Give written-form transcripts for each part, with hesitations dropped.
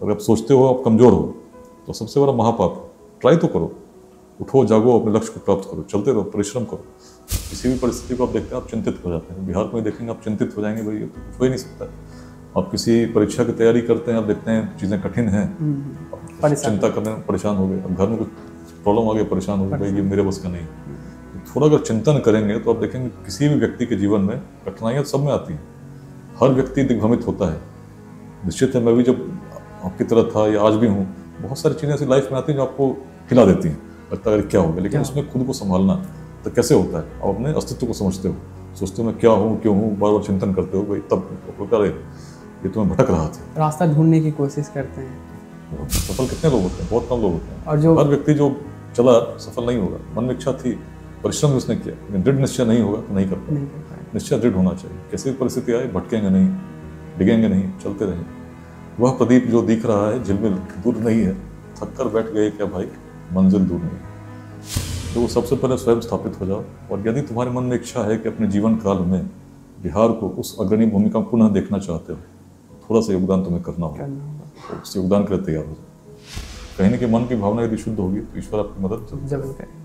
अगर आप सोचते हो आप कमज़ोर हो तो सबसे बड़ा महापाप है। ट्राई तो करो, उठो जागो, अपने लक्ष्य को प्राप्त करो, चलते रहो, परिश्रम करो। किसी भी परिस्थिति को आप देखते हैं आप चिंतित हो जाते हैं, बिहार को ही देखेंगे आप चिंतित हो जाएंगे, भाई ये तो कुछ हो ही नहीं सकता। आप किसी परीक्षा की तैयारी करते हैं, आप देखते हैं चीज़ें कठिन हैं, चिंता करने में परेशान हो गए, अब घर में कुछ प्रॉब्लम आ गया, परेशान हो गए, भाई ये मेरे बस का नहीं। थोड़ा अगर चिंतन करेंगे तो आप देखेंगे किसी भी व्यक्ति के जीवन में कठिनाइयाँ सब में आती हैं, हर व्यक्ति दिग्भ्रमित होता है। निश्चित है, मैं भी जब आपकी तरह था या आज भी हूँ, बहुत सारी चीज़ें ऐसी लाइफ में आती हैं जो आपको हिला देती हैं, लगता है क्या हो गया, लेकिन उसमें खुद को संभालना तो कैसे होता है। आप अपने अस्तित्व को समझते हो, सोचते हो मैं क्या हूँ, क्यों हूँ, बार बार चिंतन करते हो, भाई तब अरे ये तो मैं भटक रहा था, रास्ता ढूंढने की कोशिश करते हैं। सफल कितने लोग होते हैं? बहुत कम लोग होते हैं। और जो हर व्यक्ति जो चला सफल नहीं होगा। मन में इच्छा थी, परिश्रम भी उसने किया, लेकिन दृढ़ निश्चय नहीं होगा तो नहीं कर पाएगा। निश्चय दृढ़ होना चाहिए, कैसी भी परिस्थिति आए भटकेंगे नहीं, डिगेंगे नहीं, चलते रहें। वह प्रदीप जो दिख रहा है झिलमिल दूर नहीं है, थक कर बैठ गए क्या भाई, मंजिल दूर नहीं। तो वो सबसे पहले स्वयं स्थापित हो जाओ, और यदि तुम्हारे मन में इच्छा है कि अपने जीवन काल में बिहार को उस अग्रणी भूमिका में पुनः देखना चाहते हो, थोड़ा सा योगदान तुम्हें करना होगा, तो उस योगदान के लिए तैयार हो जाओ। कहीं ना कहीं मन की भावना यदि शुद्ध होगी तो ईश्वर आपकी मदद जरूर करें।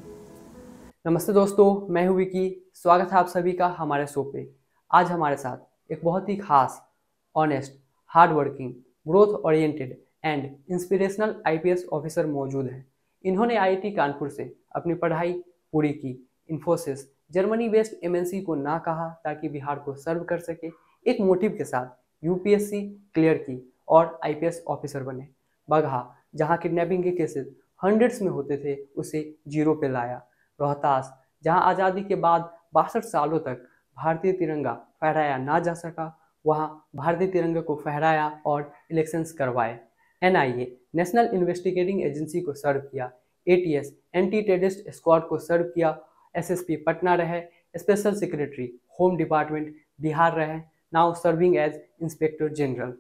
नमस्ते दोस्तों, मैं हूँ विकी। स्वागत है आप सभी का हमारे शो पे। आज हमारे साथ एक बहुत ही खास, honest, hard working, growth oriented and inspirational IPS officer मौजूद हैं। इन्होंने आईआईटी कानपुर से अपनी पढ़ाई पूरी की। इन्फोसिस जर्मनी बेस्ड एमएनसी को ना कहा ताकि बिहार को सर्व कर सके। एक मोटिव के साथ यूपीएससी क्लियर की और आईपीएस ऑफिसर बने। बगहा जहां किडनैपिंग के केसेस हंड्रेड्स में होते थे, उसे 0 पे लाया। रोहतास जहां आज़ादी के बाद 62 सालों तक भारतीय तिरंगा फहराया ना जा सका, वहां भारतीय तिरंगा को फहराया और इलेक्शंस करवाए। एनआईए नेशनल इन्वेस्टिगेटिंग एजेंसी को सर्व किया। एटीएस एंटी टेररिस्ट स्क्वाड को सर्व किया। एसएसपी पटना रहे। Special secretary home department Bihar रहे। Now serving as inspector general.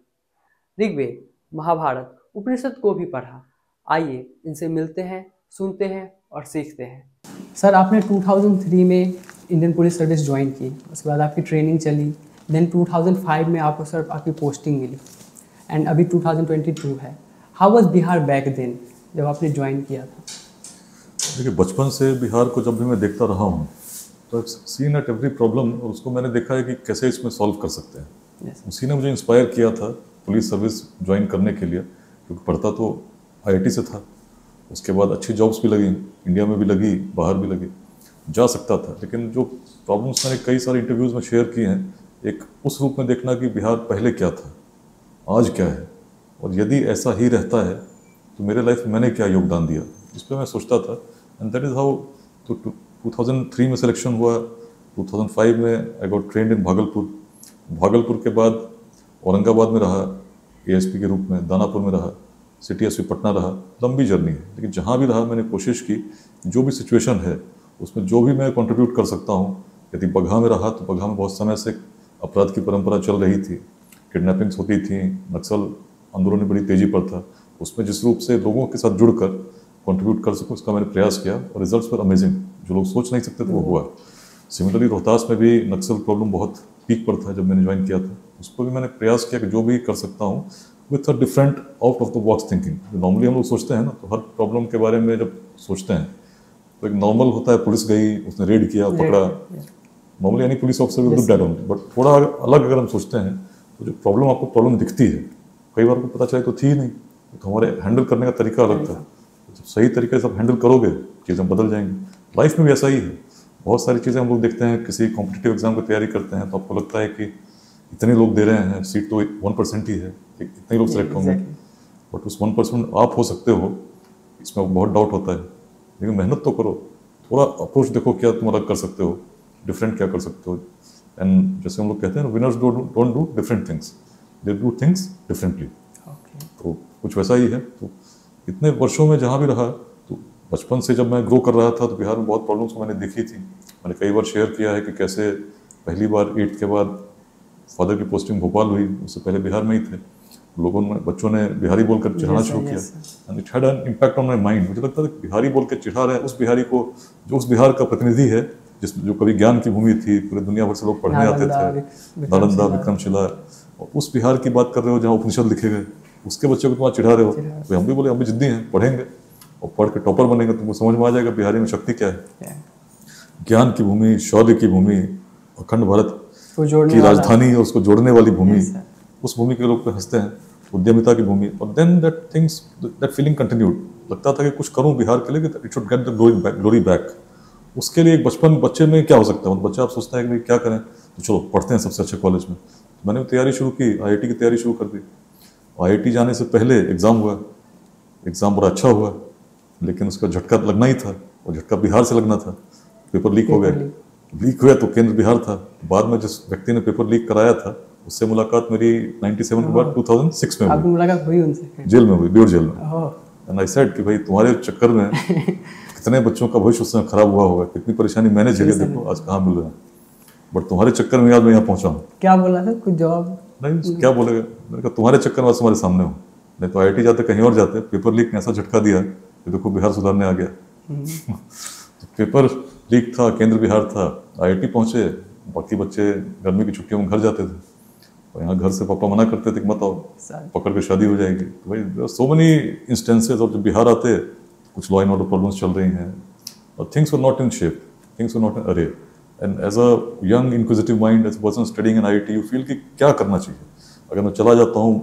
Rigveda, Mahabharata, Upanishad को भी पढ़ा। आइए इनसे मिलते हैं, सुनते हैं और सीखते हैं। सर, आपने 2003 में इंडियन पुलिस सर्विस ज्वाइन की, उसके बाद आपकी ट्रेनिंग चली, देन 2005 में आपको सर आपकी पोस्टिंग मिली, एंड अभी 2022 है। How was Bihar back then जब आपने ज्वाइन किया था? देखिए, बचपन से बिहार को जब भी मैं देखता रहा हूँ तो सीन एट एवरी प्रॉब्लम, और उसको मैंने देखा है कि कैसे इसमें सॉल्व कर सकते हैं। उसी ने मुझे इंस्पायर किया था पुलिस सर्विस ज्वाइन करने के लिए, क्योंकि पढ़ता तो आईआईटी से था। उसके बाद अच्छी जॉब्स भी लगी, इंडिया में भी लगी, बाहर भी लगी, जा सकता था। लेकिन जो प्रॉब्लम्स मैंने कई सारे इंटरव्यूज़ में शेयर किए हैं, एक उस रूप में देखना कि बिहार पहले क्या था, आज क्या है, और यदि ऐसा ही रहता है तो मेरे लाइफ में मैंने क्या योगदान दिया, इस पर मैं सोचता था। एंड दैट इज़ हाउ तो 2003 में सिलेक्शन हुआ। 2005 में आई गॉट ट्रेंड इन भागलपुर। भागलपुर के बाद औरंगाबाद में रहा एएसपी के रूप में, दानापुर में रहा, सिटी एसपी पटना रहा। लंबी जर्नी है, लेकिन जहाँ भी रहा मैंने कोशिश की जो भी सिचुएशन है उसमें जो भी मैं कंट्रीब्यूट कर सकता हूँ। यदि बगहा में रहा तो बगहा में बहुत समय से अपराध की परंपरा चल रही थी, किडनैपिंग्स होती थी, नक्सल आंदोलन बड़ी तेज़ी पर था। उसमें जिस रूप से लोगों के साथ जुड़कर कंट्रीब्यूट कर सकूँ उसका मैंने प्रयास किया, और रिजल्ट्स पर अमेजिंग, जो लोग सोच नहीं सकते थे वो हुआ। सिमिलरली रोहतास में भी नक्सल प्रॉब्लम बहुत पीक पर था जब मैंने ज्वाइन किया था। उस पर भी मैंने प्रयास किया कि जो भी कर सकता हूँ with a different out of the box thinking. Normally हम लोग सोचते हैं ना, तो हर प्रॉब्लम के बारे में जब सोचते हैं तो एक नॉर्मल होता है, पुलिस गई, उसने रेड किया, पकड़ा। नॉर्मली यानी police officer will do that only. But थोड़ा अलग अगर हम सोचते हैं तो जो प्रॉब्लम आपको प्रॉब्लम दिखती है, कई बार को पता चले तो थी ही नहीं, तो हमारे हैंडल करने का तरीका अलग था। जब सही तरीके से आप हैंडल करोगे चीज़ें बदल जाएंगी। लाइफ में भी ऐसा ही है। बहुत सारी चीज़ें हम लोग देखते हैं, किसी कॉम्पिटिटिव एग्जाम की तैयारी करते हैं तो आपको लगता है कि इतने लोग दे रहे हैं, सीट तो 1% ही है, इतने लोग सेलेक्ट होंगे, बट उस 1% आप हो सकते हो, इसमें बहुत डाउट होता है। लेकिन मेहनत तो करो, थोड़ा अप्रोच देखो क्या तुम अलग कर सकते हो, डिफरेंट क्या कर सकते हो। एंड जैसे हम लोग कहते हैं ना, winners don't do different things, they do things differently. तो कुछ वैसा ही है। तो इतने वर्षों में जहाँ भी रहा, तो बचपन से जब मैं ग्रो कर रहा था तो बिहार में बहुत प्रॉब्लम्स को मैंने देखी थी। मैंने कई बार शेयर किया है कि कैसे पहली बार 8th के बाद फादर की पोस्टिंग भोपाल हुई, उससे पहले बिहार में ही थे। लोगों ने, बच्चों ने बिहारी बोलकर चिढ़ाना शुरू किया, and it had an impact on my mind. मुझे लगता था कि बिहारी बोल के चिढ़ा रहे हैं उस बिहारी को जो उस बिहार का प्रतिनिधि है, जो कभी ज्ञान की भूमि थी, पूरे दुनिया भर से लोग पढ़ने आते थे, नालंदा, विक्रमशिला, और उस बिहार की बात कर रहे हो जहाँ उपनिषद लिखे गए। उसके बच्चे को तुम चिढ़ा रहे हो। तो हम भी बोले हम भी जिद्दी हैं, पढ़ेंगे और पढ़ के टॉपर बनेंगे, तुमको समझ में आ जाएगा बिहारी में शक्ति क्या है। ज्ञान की भूमि, शौर्य की भूमि, अखंड भारत की राजधानी और उसको जोड़ने वाली भूमि, उस भूमि के लोग पे हंसते हैं, उद्यमिता की भूमि। और देन दैट फीलिंग कंटिन्यूड। लगता था कि कुछ करूं बिहार के लिए, it should get the glory back. उसके लिए एक बच्चे में क्या हो सकता है, बच्चा आप सोचता है कि भाई क्या करें, तो चलो पढ़ते हैं सबसे अच्छे कॉलेज में। तो मैंने तैयारी शुरू की, IIT की तैयारी शुरू कर दी। IIT जाने से पहले एग्ज़ाम हुआ, एग्ज़ाम बड़ा अच्छा हुआ, लेकिन उसका झटका लगना ही था, और झटका बिहार से लगना था। पेपर लीक हो गए, लीक हुआ तो केंद्र बिहार था। बाद में जिस व्यक्ति ने पेपर लीक कराया था उससे मुलाकात मेरी 97 के बाद 2006 में हुई। मुलाकात हुई उनसे? जेल में हुई, ब्यूर जेल में। एंड आई सेड कि भाई तुम्हारे चक्कर में कितने बच्चों का भविष्य उस समय खराब हुआ होगा, कितनी परेशानी मैंने झेली, देखो आज कहाँ मिल रहा है। बट तुम्हारे चक्कर में आज मैं यहाँ पहुंचा हूँ। क्या बोला था, कुछ जवाब नहीं, क्या बोलेगा। मैंने कहा तुम्हारे चक्कर में तुम्हारे सामने हूँ, नहीं तो IIT जाते कहीं और जाते। पेपर लीक ने ऐसा झटका दिया कि देखो बिहार सुधारने आ गया। तो पेपर लीक था, केंद्र बिहार था, IIT पहुंचे, बाकी बच्चे गर्मी की छुट्टियों में घर जाते थे, और यहाँ घर से पापा मना करते थे कि मत आओ, पकड़ के शादी हो जाएगी। तो भाई सो मेनी इंस्टेंसेस। और जब बिहार आते कुछ लॉ एंड ऑर्डर प्रॉब्लम्स चल रही हैं, और things were not in shape, things were not in array. And as a young inquisitive mind, as a person studying in IIT, you feel कि क्या करना चाहिए। अगर मैं चला जाता हूँ,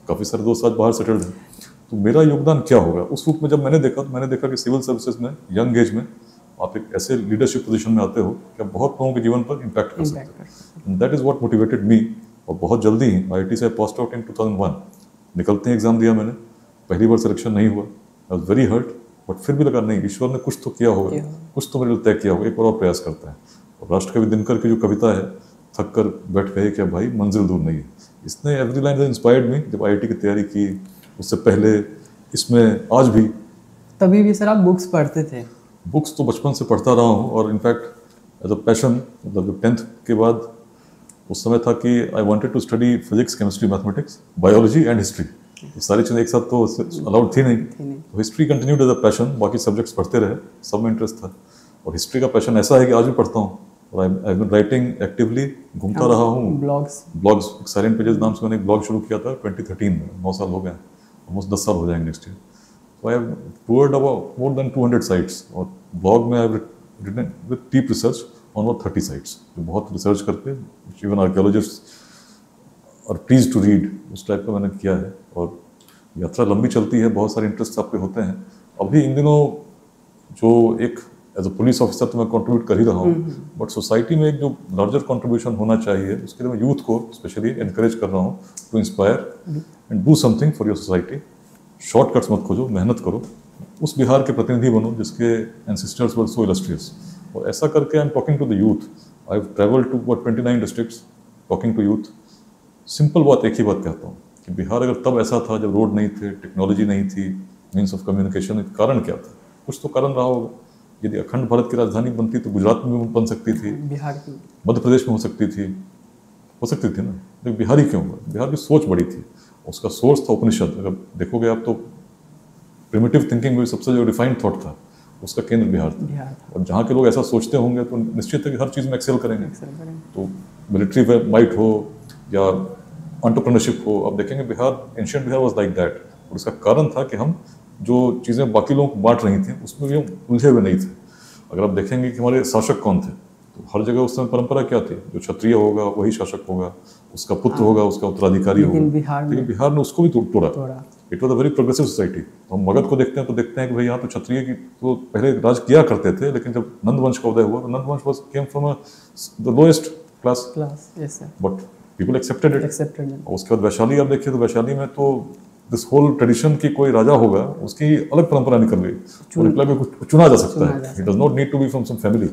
काफ़ी सारे दोस्त आज बाहर सेटल्ड हैं, तो मेरा योगदान क्या होगा। उस रूप में जब मैंने देखा कि सिविल सर्विसेज में यंग एज में आप एक ऐसे लीडरशिप पोजीशन में आते हो कि आप बहुत लोगों के जीवन पर इम्पैक्ट कर सकते हो। That is what motivated me. और बहुत जल्दी ही IIT से पास्ड आउट इन 2001। निकलते ही एग्जाम दिया मैंने, पहली बार सिलेक्शन नहीं हुआ। I was very hurt, but फिर भी लगा नहीं, ईश्वर ने कुछ तो किया होगा, कुछ तो मेरे लिए तय किया होगा, एक और प्रयास करता है। और राष्ट्रकवि दिनकर की जो कविता है, थक कर बैठ गए क्या भाई, मंजिल दूर नहीं है, इसने एवरी लाइन इंस्पायर्ड मी। जब IIT की तैयारी की, उससे पहले, इसमें, आज भी। तभी भी सर आप बुक्स पढ़ते थे? बुक्स तो बचपन से पढ़ता रहा हूँ, और इनफैक्ट एज अ पैशन, मतलब 10th के बाद उस समय था कि I wanted to study physics, chemistry, mathematics, biology and history. ये सारी चीज़ें एक साथ तो अलाउड थी नहीं। तो history continued as a passion, बाकी सब्जेक्ट्स पढ़ते रहे, सब में इंटरेस्ट था। और हिस्ट्री का पैशन ऐसा है कि आज भी पढ़ता हूँ, और I have been writing actively, घूमता रहा हूँ। ब्लॉग्स साइलेंट पेजेस नाम से मैंने एक ब्लॉग शुरू किया था 2013 में, 9 साल हो गए, ऑलमोस्ट 10 साल हो जाएंगे next year. So I have toured about more than 200 sites, और ब्लॉग में I have written with deep research on about 30 sites, जो बहुत रिसर्च करके इवन आर्कियोलॉजिस्ट और प्लीज टू रीड उस टाइप का मैंने किया है। और यात्रा लंबी चलती है, बहुत सारे इंटरेस्ट आपके होते हैं। अभी इन दिनों जो एक एज अ पुलिस ऑफिसर तो मैं कंट्रीब्यूट कर ही रहा हूँ, बट सोसाइटी में एक जो लार्जर कंट्रीब्यूशन होना चाहिए, उसके लिए मैं यूथ को स्पेशली एनकरेज कर रहा हूँ to inspire and do something for your society. Shortcuts मत खोजो, मेहनत करो, उस बिहार के प्रतिनिधि बनो जिसके एंसेस्टर्स वर सो इलस्ट्रियस। और ऐसा करके I am talking to the youth. I have travelled to 29 districts talking to youth. Simple बात, एक ही बात कहता हूँ कि बिहार अगर तब ऐसा था जब रोड नहीं थे, टेक्नोलॉजी नहीं थी, मीन्स ऑफ कम्युनिकेशन, कारण क्या था? कुछ तो कारण रहा होगा। यदि अखंड भारत की राजधानी बनती तो गुजरात में भी बन सकती थी, बिहार की, मध्य प्रदेश में हो सकती थी ना। लेकिन बिहार ही क्यों हुआ? बिहार की सोच बड़ी थी, उसका सोर्स था उपनिषद। अगर देखोगे आप तो प्रिमिटिव थिंकिंग में सबसे जो रिफाइंड थॉट था उसका केंद्र बिहार था। और जहाँ के लोग ऐसा सोचते होंगे तो निश्चित है कि हर चीज़ में एक्सेल करेंगे। तो मिलिट्री माइट हो या एंटरप्रेन्योरशिप हो, आप देखेंगे Bihar, ancient Bihar was like that. और उसका कारण था कि हम जो चीज़ें बाकी लोग बांट रही थी उसमें भी हम उलझे हुए नहीं थे। अगर आप देखेंगे कि हमारे शासक कौन थे, तो हर जगह उस समय परंपरा क्या थी? जो क्षत्रिय होगा वही शासक होगा, उसका पुत्र होगा, उसका उत्तराधिकारी होगा। लेकिन बिहार ने उसको भी तोड़ा। It was a very progressive society. तो हम मगध को देखते हैं तो देखते हैं कि भाई यहाँ तो क्षत्रिय की तो पहले राज किया करते थे, लेकिन जब नंदवंश का उदय हुआ तो Nandavansh was came from the lowest class, but people accepted it. उसके बाद वैशाली आप देखिए तो वैशाली में तो दिस होल ट्रेडिशन की कोई राजा होगा, उसकी अलग परंपरा निकल गई, चुना जा सकता है। It does not need to be from some family.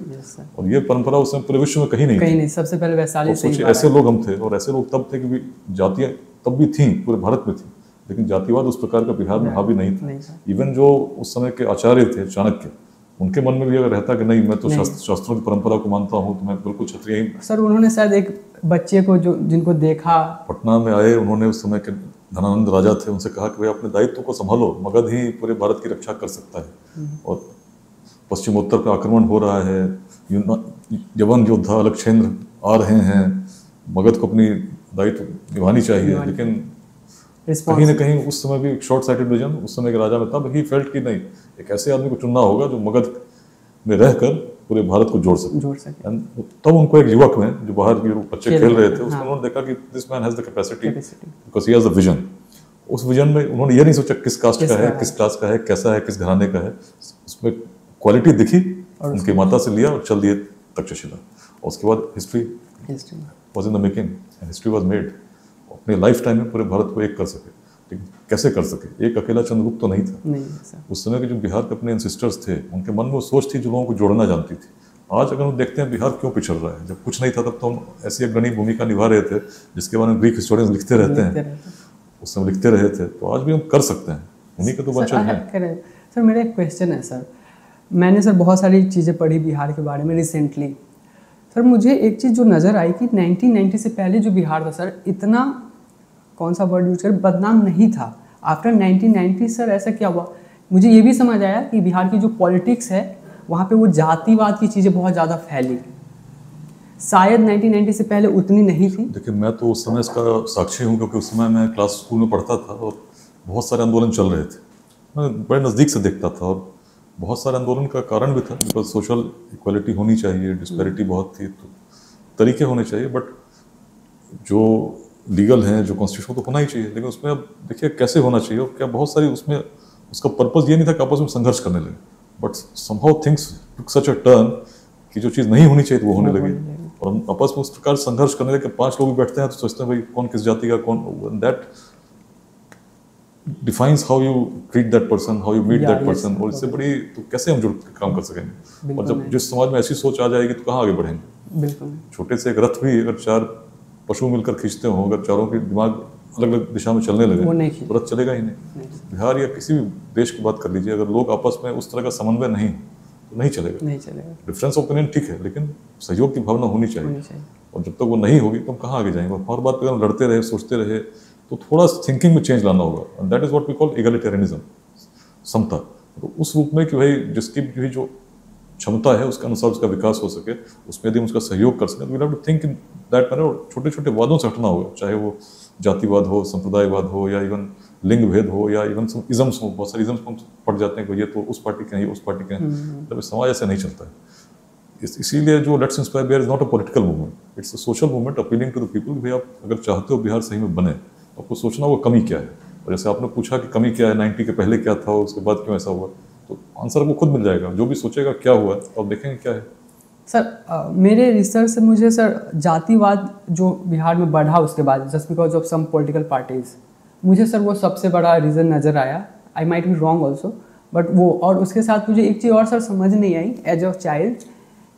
और ये परंपरा उस समय पूरे विश्व में कहीं नहीं। सबसे पहले वैशाली से ही ऐसे लोग हम थे, और ऐसे लोग तब थे कि जातियाँ तब भी थी, पूरे भारत में थी, लेकिन जातिवाद उस प्रकार का बिहार में हावी नहीं था। इवन जो उस समय के आचार्य थे, चाणक्य, उनके मन में भी अगर रहता कि नहीं मैं तो शास्त्रों की परंपरा को मानता हूँ, तो मैं बिल्कुल क्षत्रिय ही। सर उन्होंने शायद एक बच्चे को जिनको देखा पटना में आए, उन्होंने उस समय के धनानंद राजा थे, उनसे कहा कि भाई अपने दायित्व को संभालो, मगध ही पूरे भारत की रक्षा कर सकता है। और पश्चिमोत्तर पे आक्रमण हो रहा है, यवन योद्धा अलक्षेंद्र आ रहे हैं, मगध को अपनी दायित्व निभानी चाहिए। लेकिन कहीं ना कहीं उस समय भी शॉर्ट साइटेड विजन उस समय के राजा में तब ही फेल्ट कि नहीं, एक ऐसे आदमी को चुनना होगा जो मगध में रहकर पूरे भारत को जोड़ सके। तब उनको एक युवक में जो बाहर के बच्चे खेल रहे थे, उसमें उन्होंने देखा कि this man has the capacity because he has the vision. उस विजन में उन्होंने ये नहीं सोचा किस कास्ट का है, किस क्लास का है, कैसा है, किस घराने का है, उसमें क्वालिटी दिखी, उनकी माता से लिया और चल दिए तक्षशिला। और उसके बाद history was in the making and history was made. अपने लाइफ टाइम में पूरे भारत को एक कर सके, लेकिन कैसे कर सके? एक अकेला चंद्रगुप्त तो नहीं था। उस समय के जो बिहार के अपने एंसेस्टर्स थे, उनके मन में वो सोच थी जो लोगों को जोड़ना जानती थी। आज अगर हम देखते हैं बिहार क्यों पिछड़ रहा है, जब कुछ नहीं था तब तो हम ऐसी अग्रणी भूमिका निभा रहे थे जिसके बारे में ग्रीक हिस्टोरियंस लिखते रहते हैं, उस समय लिखते रहे थे। तो आज भी हम कर सकते हैं, उन्हीं के तो वंशज हैं। सर मेरा एक क्वेश्चन है सर, मैंने सर बहुत सारी चीज़ें पढ़ी बिहार के बारे में रिसेंटली। सर मुझे एक चीज़ जो नज़र आई कि 1990 से पहले जो बिहार था सर, इतना कौन सा वर्ड यूज कर, बदनाम नहीं था। आफ्टर 1990 सर ऐसा क्या हुआ? मुझे ये भी समझ आया कि बिहार की जो पॉलिटिक्स है वहाँ पे वो जातिवाद की चीज़ें बहुत ज़्यादा फैली, शायद 1990 से पहले उतनी नहीं थी। देखिए, मैं तो उस समय इसका साक्षी हूँ, क्योंकि उस समय मैं क्लास स्कूल में पढ़ता था और बहुत सारे आंदोलन चल रहे थे। मैं बड़े नज़दीक से देखता था और बहुत सारे आंदोलन का कारण भी था, बिकॉज सोशल इक्वालिटी होनी चाहिए, डिस्पैरिटी बहुत थी, तो तरीके होने चाहिए। बट जो लीगल हैं, जो कॉन्स्टिट्यूशन तो होना ही चाहिए, लेकिन उसमें अब देखिए कैसे होना चाहिए। और क्या बहुत सारी उसमें उसका पर्पस ये नहीं था कि आपस में संघर्ष करने लगे, but somehow things took such a turn कि जो चीज़ नहीं होनी चाहिए तो वो होने लगी। और हम आपस में उस प्रकार संघर्ष करने लगे, 5 लोग बैठते हैं तो सोचते हैं भाई कौन किस जाति का, कौन, that defines how you treat that person, how you meet that person. और इससे बड़ी तो कैसे हम जुड़ के काम कर सकेंगे? और जब जिस समाज में ऐसी सोच आ जाएगी तो कहाँ आगे बढ़ेंगे? बिल्कुल। छोटे से एक रथ भी अगर 4 पशु मिलकर खींचते हो, अगर चारों के दिमाग अलग अलग दिशा में चलने लगे तो रथ चलेगा ही नहीं। बिहार या किसी भी देश की बात कर लीजिए, अगर लोग आपस में उस तरह का समन्वय नहीं तो नहीं चलेगा। डिफरेंस ऑफ ओपिनियन ठीक है, लेकिन सहयोग की भावना होनी चाहिए। और जब तक वो नहीं होगी तो हम कहाँ आगे जाएंगे? हर बात पर हम लड़ते रहे, सोचते रहे, तो थोड़ा थिंकिंग में चेंज लाना होगा। And that is what we call egalitarianism, समता। तो उस रूप में कि भाई जिसकी भी जो क्षमता है उसके अनुसार उसका विकास हो सके, उसमें यदि हम उसका सहयोग कर सकें, तो we have to think in that manner. और छोटे छोटे वादों से हटना होगा, चाहे वो जातिवाद हो, संप्रदायवाद हो, या इवन लिंग भेद हो, या इवन इजम्स हो। बहुत सारे इजम्स हम पढ़ जाते हैं कि ये तो उस पार्टी के हैं, ये उस पार्टी के हैं। मतलब समाज ऐसे नहीं चलता है। इसीलिए जो let's inspire Bihar is not a political movement, it's a social movement appealing to the people. भाई आप अगर चाहते हो बिहार सही में बने, तो आपको सोचना होगा कमी क्या है। और जैसे आपने पूछा कि कमी क्या है, 90 के पहले क्या था, उसके बाद क्यों ऐसा हुआ, तो आंसर आपको खुद मिल जाएगा। जो भी सोचेगा क्या हुआ तो आप देखेंगे क्या है। सर मेरे रिसर्च से मुझे सर जातिवाद जो बिहार में बढ़ा उसके बाद, just because of some political parties, मुझे सर वो सबसे बड़ा रीज़न नज़र आया। I might be wrong also, but वो, और उसके साथ मुझे एक चीज़ और सर समझ नहीं आई एज अ चाइल्ड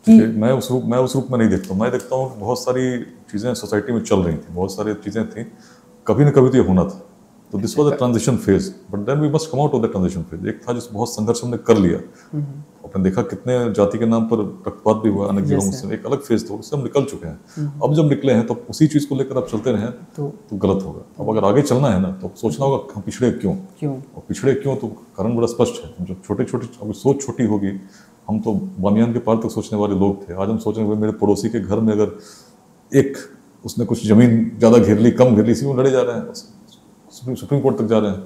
कि मैं उस रूप में नहीं देखता हूँ। मैं देखता हूँ कि बहुत सारी चीज़ें सोसाइटी में चल रही थी, बहुत सारी चीज़ें थी, कभी न कभी तो ये होना था। तो this was a transition phase, but then we must come out of the transition phase. एक था जिसमें बहुत संघर्ष हमने कर लिया, आपने देखा कितने जाति के नाम पर रक्तपात भी हुआ अनेक जिलों में। एक अलग फेज था, उससे हम निकल चुके हैं। अब जब निकले हैं तो उसी चीज़ को लेकर आप चलते रहें तो गलत होगा। अब अगर आगे चलना है ना, तो सोचना होगा हम पिछड़े क्यों, और पिछड़े क्यों, तो कारण बड़ा स्पष्ट है। जो छोटे छोटे अगर सोच छोटी होगी, हम तो बामियान के पार तक सोचने वाले लोग थे। आज हम सोच रहे हैं मेरे पड़ोसी के घर में अगर एक उसने कुछ जमीन ज़्यादा घेर ली, कम घेर ली, इसी में लड़े जा रहे हैं, सुप्रीम कोर्ट तक जा रहे हैं।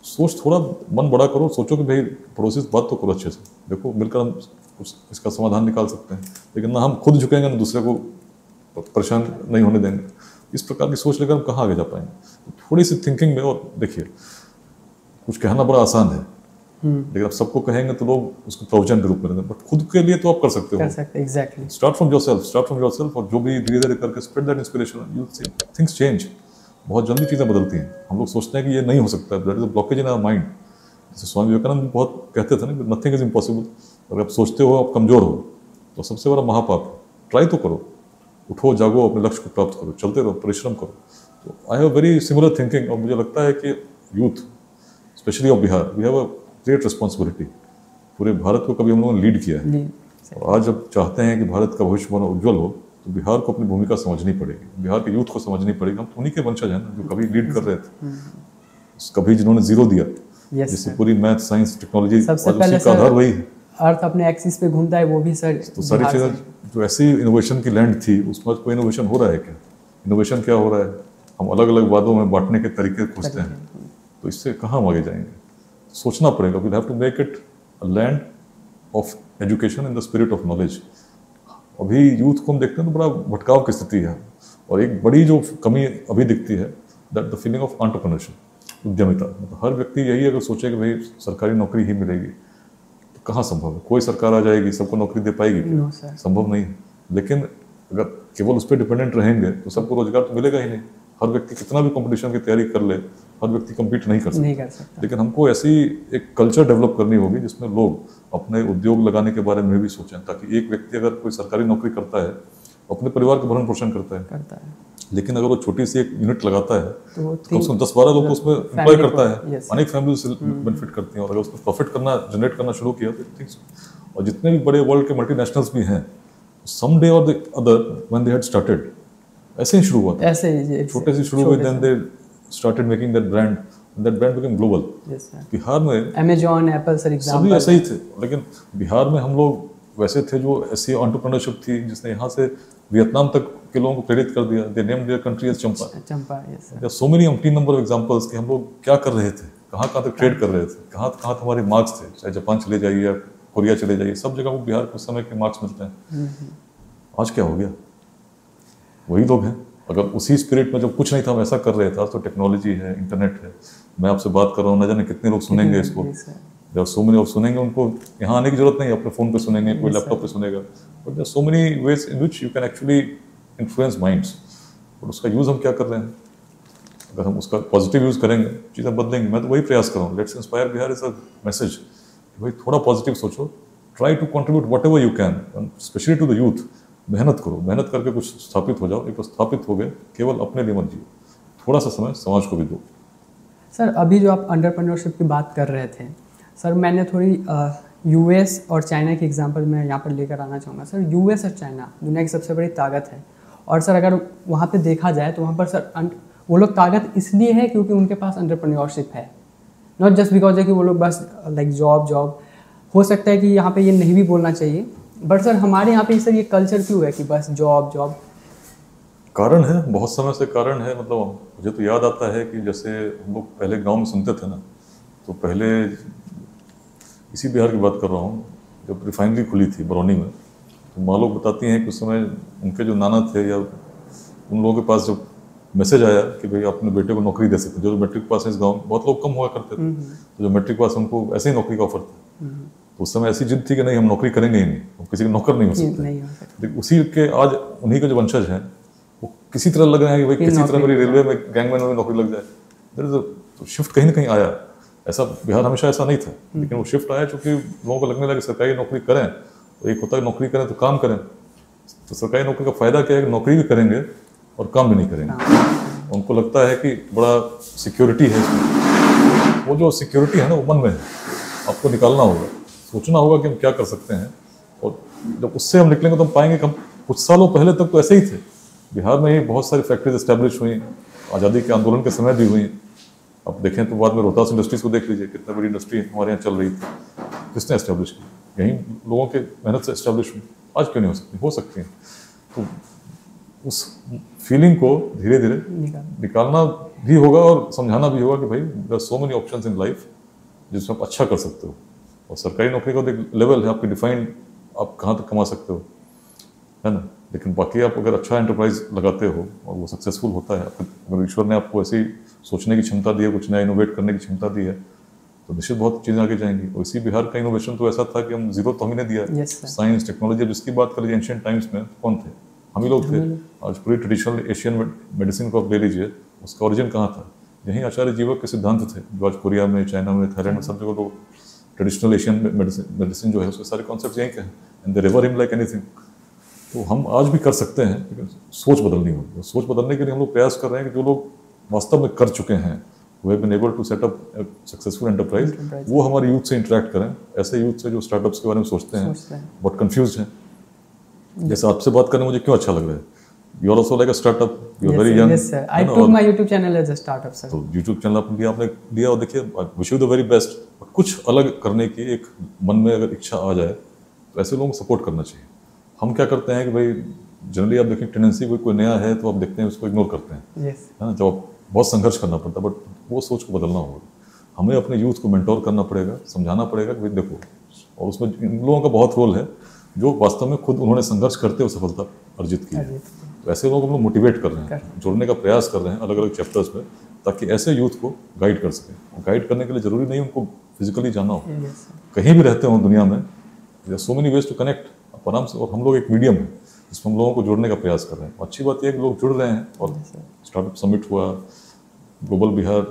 सोच थोड़ा मन बड़ा करो, सोचो कि भाई पड़ोसी से बात तो करो अच्छे से, देखो मिलकर हम कुछ इसका समाधान निकाल सकते हैं। लेकिन ना हम खुद झुकेंगे ना दूसरे को परेशान नहीं होने देंगे। इस प्रकार की सोच लेकर हम कहाँ आगे जा पाएंगे? थोड़ी सी थिंकिंग में। और देखिए, कुछ कहना बड़ा आसान है, लेकिन आप सबको कहेंगे तो लोग उसको प्रवचन के रूप में लेंगे, बट खुद के लिए तो आप कर सकते हो। एग्जैक्टली। स्टार्ट फ्रॉम योरसेल्फ, और जो भी धीरे धीरे करके spread that inspiration, you will see things change. बहुत जल्दी चीज़ें बदलती हैं। हम लोग सोचते हैं कि ये नहीं हो सकता, that is a blockage in our mind. जैसे स्वामी विवेकानंद बहुत कहते थे ना, नथिंग इज इम्पॉसिबल। अगर आप सोचते हो आप कमजोर हो तो सबसे बड़ा महापाप है। ट्राई तो करो, उठो, जागो, अपने लक्ष्य को प्राप्त करो, चलते रहो, परिश्रम करो। तो I have very similar thinking. और मुझे लगता है कि youth specially of Bihar, we have a great responsibility. पूरे भारत को कभी हम लोगों ने लीड किया है, और आज जब चाहते हैं कि भारत का भविष्य उज्ज्वल हो, तो बिहार को अपनी भूमिका समझनी पड़ेगी, बिहार के यूथ को समझनी पड़ेगी। हम तो उन्हीं के वंशज हैं जो कभी लीड कर रहे थे, कभी जिन्होंने जीरो दिया, जिससे पूरी मैथ, साइंस, टेक्नोलॉजी, सबसे पहले का आधार वही है। अर्थ अपने एक्सिस पे घूमता है, वो भी सर। तो सारी चीज़ें जो ऐसी इनोवेशन की लैंड थी, उसमें कोई इनोवेशन हो रहा है क्या? इनोवेशन क्या हो रहा है? हम अलग अलग वादों में बांटने के तरीके खोजते हैं, तो इससे कहाँ हम आगे जाएंगे? सोचना पड़ेगा। We have to make it a land of education in the spirit of knowledge. अभी यूथ को हम देखते हैं तो बड़ा भटकाव की स्थिति है, और एक बड़ी जो कमी अभी दिखती है that the feeling of entrepreneurship, उद्यमिता। मतलब हर व्यक्ति यही अगर सोचे कि भाई सरकारी नौकरी ही मिलेगी, तो कहाँ संभव है? कोई सरकार आ जाएगी सबको नौकरी दे पाएगी? No, संभव नहीं है। लेकिन अगर केवल उस पर डिपेंडेंट रहेंगे तो सबको रोजगार तो मिलेगा ही नहीं। हर व्यक्ति कितना भी कंपटीशन की तैयारी कर ले, हर व्यक्ति कम्पीट नहीं कर सकता। लेकिन हमको ऐसी एक कल्चर डेवलप करनी होगी जिसमें लोग अपने उद्योग लगाने के बारे में भी सोचें, ताकि एक व्यक्ति अगर कोई सरकारी नौकरी करता है, अपने परिवार का भरण पोषण करता है, लेकिन अगर वो छोटी सी एक यूनिट लगाता है तो कम से कम 10-12 लोग उसमें एम्प्लॉय करता है, अनेक फैमिली से बेनिफिट करती हैं। और अगर उसमें प्रॉफिट करना जनरेट करना शुरू किया तो ठीक। और जितने भी बड़े वर्ल्ड के मल्टीनेशनल्स भी हैं, सम डे और the other when they had started, ऐसे ही शुरू हुआ था, ऐसे ही छोटे से शुरू हुए, then they started making that brand, that brand became global. Bihar में अमेज़न, एप्पल सर एग्जांपल सभी ऐसे ही थे। लेकिन बिहार में हम लोग वैसे थे जो ऐसी एंटरप्रेन्योरशिप थी जिसने यहाँ से वियतनाम तक के लोगों को प्रेरित कर दिया। They named their country as Champa. There are so many umpteen number of examples कि हम लोग क्या कर रहे थे, कहाँ कहाँ तक ट्रेड कर रहे थे, कहाँ कहाँ हमारे मार्क्स थे। चाहे जापान चले जाइए या कोरिया चले जाइए, सब जगह वो बिहार के समय के मार्क्स मिलते हैं। आज क्या हो गया? वही लोग हैं। अगर उसी स्पिरिट में जब कुछ नहीं था हम ऐसा कर रहे थे, तो टेक्नोलॉजी है, इंटरनेट है, मैं आपसे बात कर रहा हूँ, न जाने कितने लोग सुनेंगे इसको। जब सो मेनी सुनेंगे, उनको यहाँ आने की जरूरत नहीं है, अपने फ़ोन पे सुनेंगे, कोई लैपटॉप पे सुनेगा। But there so many ways in which you can actually influence minds. और उसका यूज़ हम क्या कर रहे हैं? अगर हम उसका पॉजिटिव यूज़ करेंगे, चीज़ें बदलेंगी। मैं तो वही प्रयास कर रहा हूँ। Let's inspire Bihar is a message. भाई थोड़ा पॉजिटिव सोचो, try to contribute whatever you can, specially to the youth. मेहनत करो, मेहनत करके कुछ स्थापित हो जाओ। एक बार स्थापित हो गए, केवल अपने लिए मत जियो, थोड़ा सा समय समाज को भी दो। सर अभी जो आप एंटरप्रेन्योरशिप की बात कर रहे थे, सर मैंने थोड़ी यूएस और चाइना की एग्जांपल मैं यहाँ पर लेकर आना चाहूँगा। सर यूएस और चाइना दुनिया की सबसे बड़ी ताकत है, और सर अगर वहाँ पे देखा जाए तो वहाँ पर सर वो लोग ताकत इसलिए है क्योंकि उनके पास एंटरप्रेन्योरशिप है, नॉट जस्ट बिकॉज है कि वो लोग बस लाइक जॉब। हो सकता है कि यहाँ पे ये नहीं भी बोलना चाहिए, बट सर हमारे यहाँ पे सर ये कल्चर क्यों है कि बस जॉब? कारण है, बहुत समय से कारण है। मतलब मुझे तो याद आता है कि जैसे हम लोग पहले गांव में सुनते थे ना, तो पहले इसी बिहार की बात कर रहा हूँ, जब रिफाइनरी खुली थी बरौनी में, तो माँ लोग बताती हैं कि उस समय उनके जो नाना थे या उन लोगों के पास जब मैसेज आया कि भाई अपने बेटे को नौकरी दे सकते, जो मैट्रिक पास है इस गाँव में बहुत लोग कम हुआ करते थे, तो जो मैट्रिक पास उनको ऐसे ही नौकरी का ऑफर था। तो उस समय ऐसी जिद थी कि नहीं हम नौकरी करेंगे ही नहीं, हम किसी के नौकर नहीं हो सकते। उसी के आज उन्हीं के जो वंशज हैं वो किसी तरह लग रहे हैं कि भाई किसी तरह मेरी रेलवे में गैंगमैन में नौकरी लग जाए। तो शिफ्ट कहीं ना कहीं आया। ऐसा बिहार हमेशा ऐसा नहीं था, लेकिन वो शिफ्ट आया चूंकि लोगों को लगने लगा सरकारी नौकरी करें, तो एक होता है नौकरी करें तो काम करें। तो सरकारी नौकरी का फायदा क्या है कि नौकरी भी करेंगे और काम भी नहीं करेंगे। उनको लगता है कि बड़ा सिक्योरिटी है इसमें। वो जो सिक्योरिटी है ना वो मन में है, आपको निकालना होगा, सोचना होगा कि हम क्या कर सकते हैं। और जब उससे हम निकलेंगे तो हम पाएंगे कि हम कुछ सालों पहले तक तो ऐसे ही थे। बिहार में ही बहुत सारी फैक्ट्रीज एस्टेब्लिश हुई, आज़ादी के आंदोलन के समय भी हुई। अब देखें तो बाद में रोहतास इंडस्ट्रीज को देख लीजिए, कितना बड़ी इंडस्ट्री हमारे यहाँ चल रही थी। किसने एस्टेब्लिश की? यही लोगों के मेहनत से एस्टेब्लिश हुई। आज क्यों नहीं हो सकती हैं? तो उस फीलिंग को धीरे धीरे निकालना भी होगा और समझाना भी होगा कि भाई there are so many options in life जिसमें आप अच्छा कर सकते हो। और सरकारी नौकरी का एक लेवल है आपकी डिफाइंड, आप कहाँ तक कमा सकते हो, है ना। लेकिन बाकी आप अगर अच्छा एंटरप्राइज लगाते हो और वो सक्सेसफुल होता है, अगर ईश्वर ने आपको ऐसी सोचने की क्षमता दी है, कुछ नया इनोवेट करने की क्षमता दी है, तो निश्चित बहुत चीज़ें आगे जाएंगी। और इसी बिहार का इनोवेशन तो ऐसा था कि हम जीरो तो हमने दिया। साइंस टेक्नोलॉजी जिसकी बात करें एंशिएंट टाइम्स में कौन थे? हम ही लोग थे। आज पूरी ट्रेडिशनल एशियन मेडिसिन को आप ले लीजिए, उसका ओरिजिन कहाँ था? यही आचार्य जीवक के सिद्धांत थे, जो आज कोरिया में, चाइना में, थाईलैंड में सब जगह लोग ट्रेडिशनल एशियन मेडिसिन जो है उसके सारे कॉन्सेप्ट यहीं के हैं। And they river him like anything. तो हम आज भी कर सकते हैं, लेकिन सोच बदलनी होगी। सोच बदलने के लिए हम लोग प्रयास कर रहे हैं कि जो लोग वास्तव में कर चुके हैं, वो have been able to set up successful enterprise, वो हमारे यूथ से इंटरेक्ट करें। ऐसे यूथ से जो स्टार्टअप्स के बारे में सोचते हैं, बहुत कंफ्यूज हैं। जैसे आपसे बात करने मुझे क्यों अच्छा लग रहा है? You are also like a startup. You are very young. Yes, sir. I took my YouTube channel as a startup, sir. तो YouTube चैनल आपने दिया और देखिए, wish you the very best. कुछ अलग करने की एक मन में अगर इच्छा आ जाए तो ऐसे लोगों को सपोर्ट करना चाहिए। हम क्या करते हैं कि भाई जनरली आप देखें टेंडेंसी कोई नया है तो आप देखते हैं उसको इग्नोर करते हैं, यस है ना, जब आप बहुत संघर्ष करना पड़ता है, बट वो सोच को बदलना होगा। हमें अपने यूथ को मेंटोर करना पड़ेगा, समझाना पड़ेगा कि भाई देखो, और उसमें इन लोगों का बहुत रोल है जो वास्तव में खुद उन्होंने संघर्ष करते हुए सफलता अर्जित की है। तो ऐसे लोगों को हम लोग मोटिवेट कर रहे हैं, जोड़ने का प्रयास कर रहे हैं अलग अलग चैप्टर्स में, ताकि ऐसे यूथ को गाइड कर सकें। और गाइड करने के लिए ज़रूरी नहीं उनको फिजिकली जाना हो, कहीं भी रहते हो दुनिया में, so many ways to connect आप आराम से। और हम लोग एक मीडियम है जिसमें हम लोगों को जोड़ने का प्रयास कर रहे हैं। अच्छी बात यह है कि लोग जुड़ रहे हैं, और स्टार्टअप समिट हुआ, ग्लोबल बिहार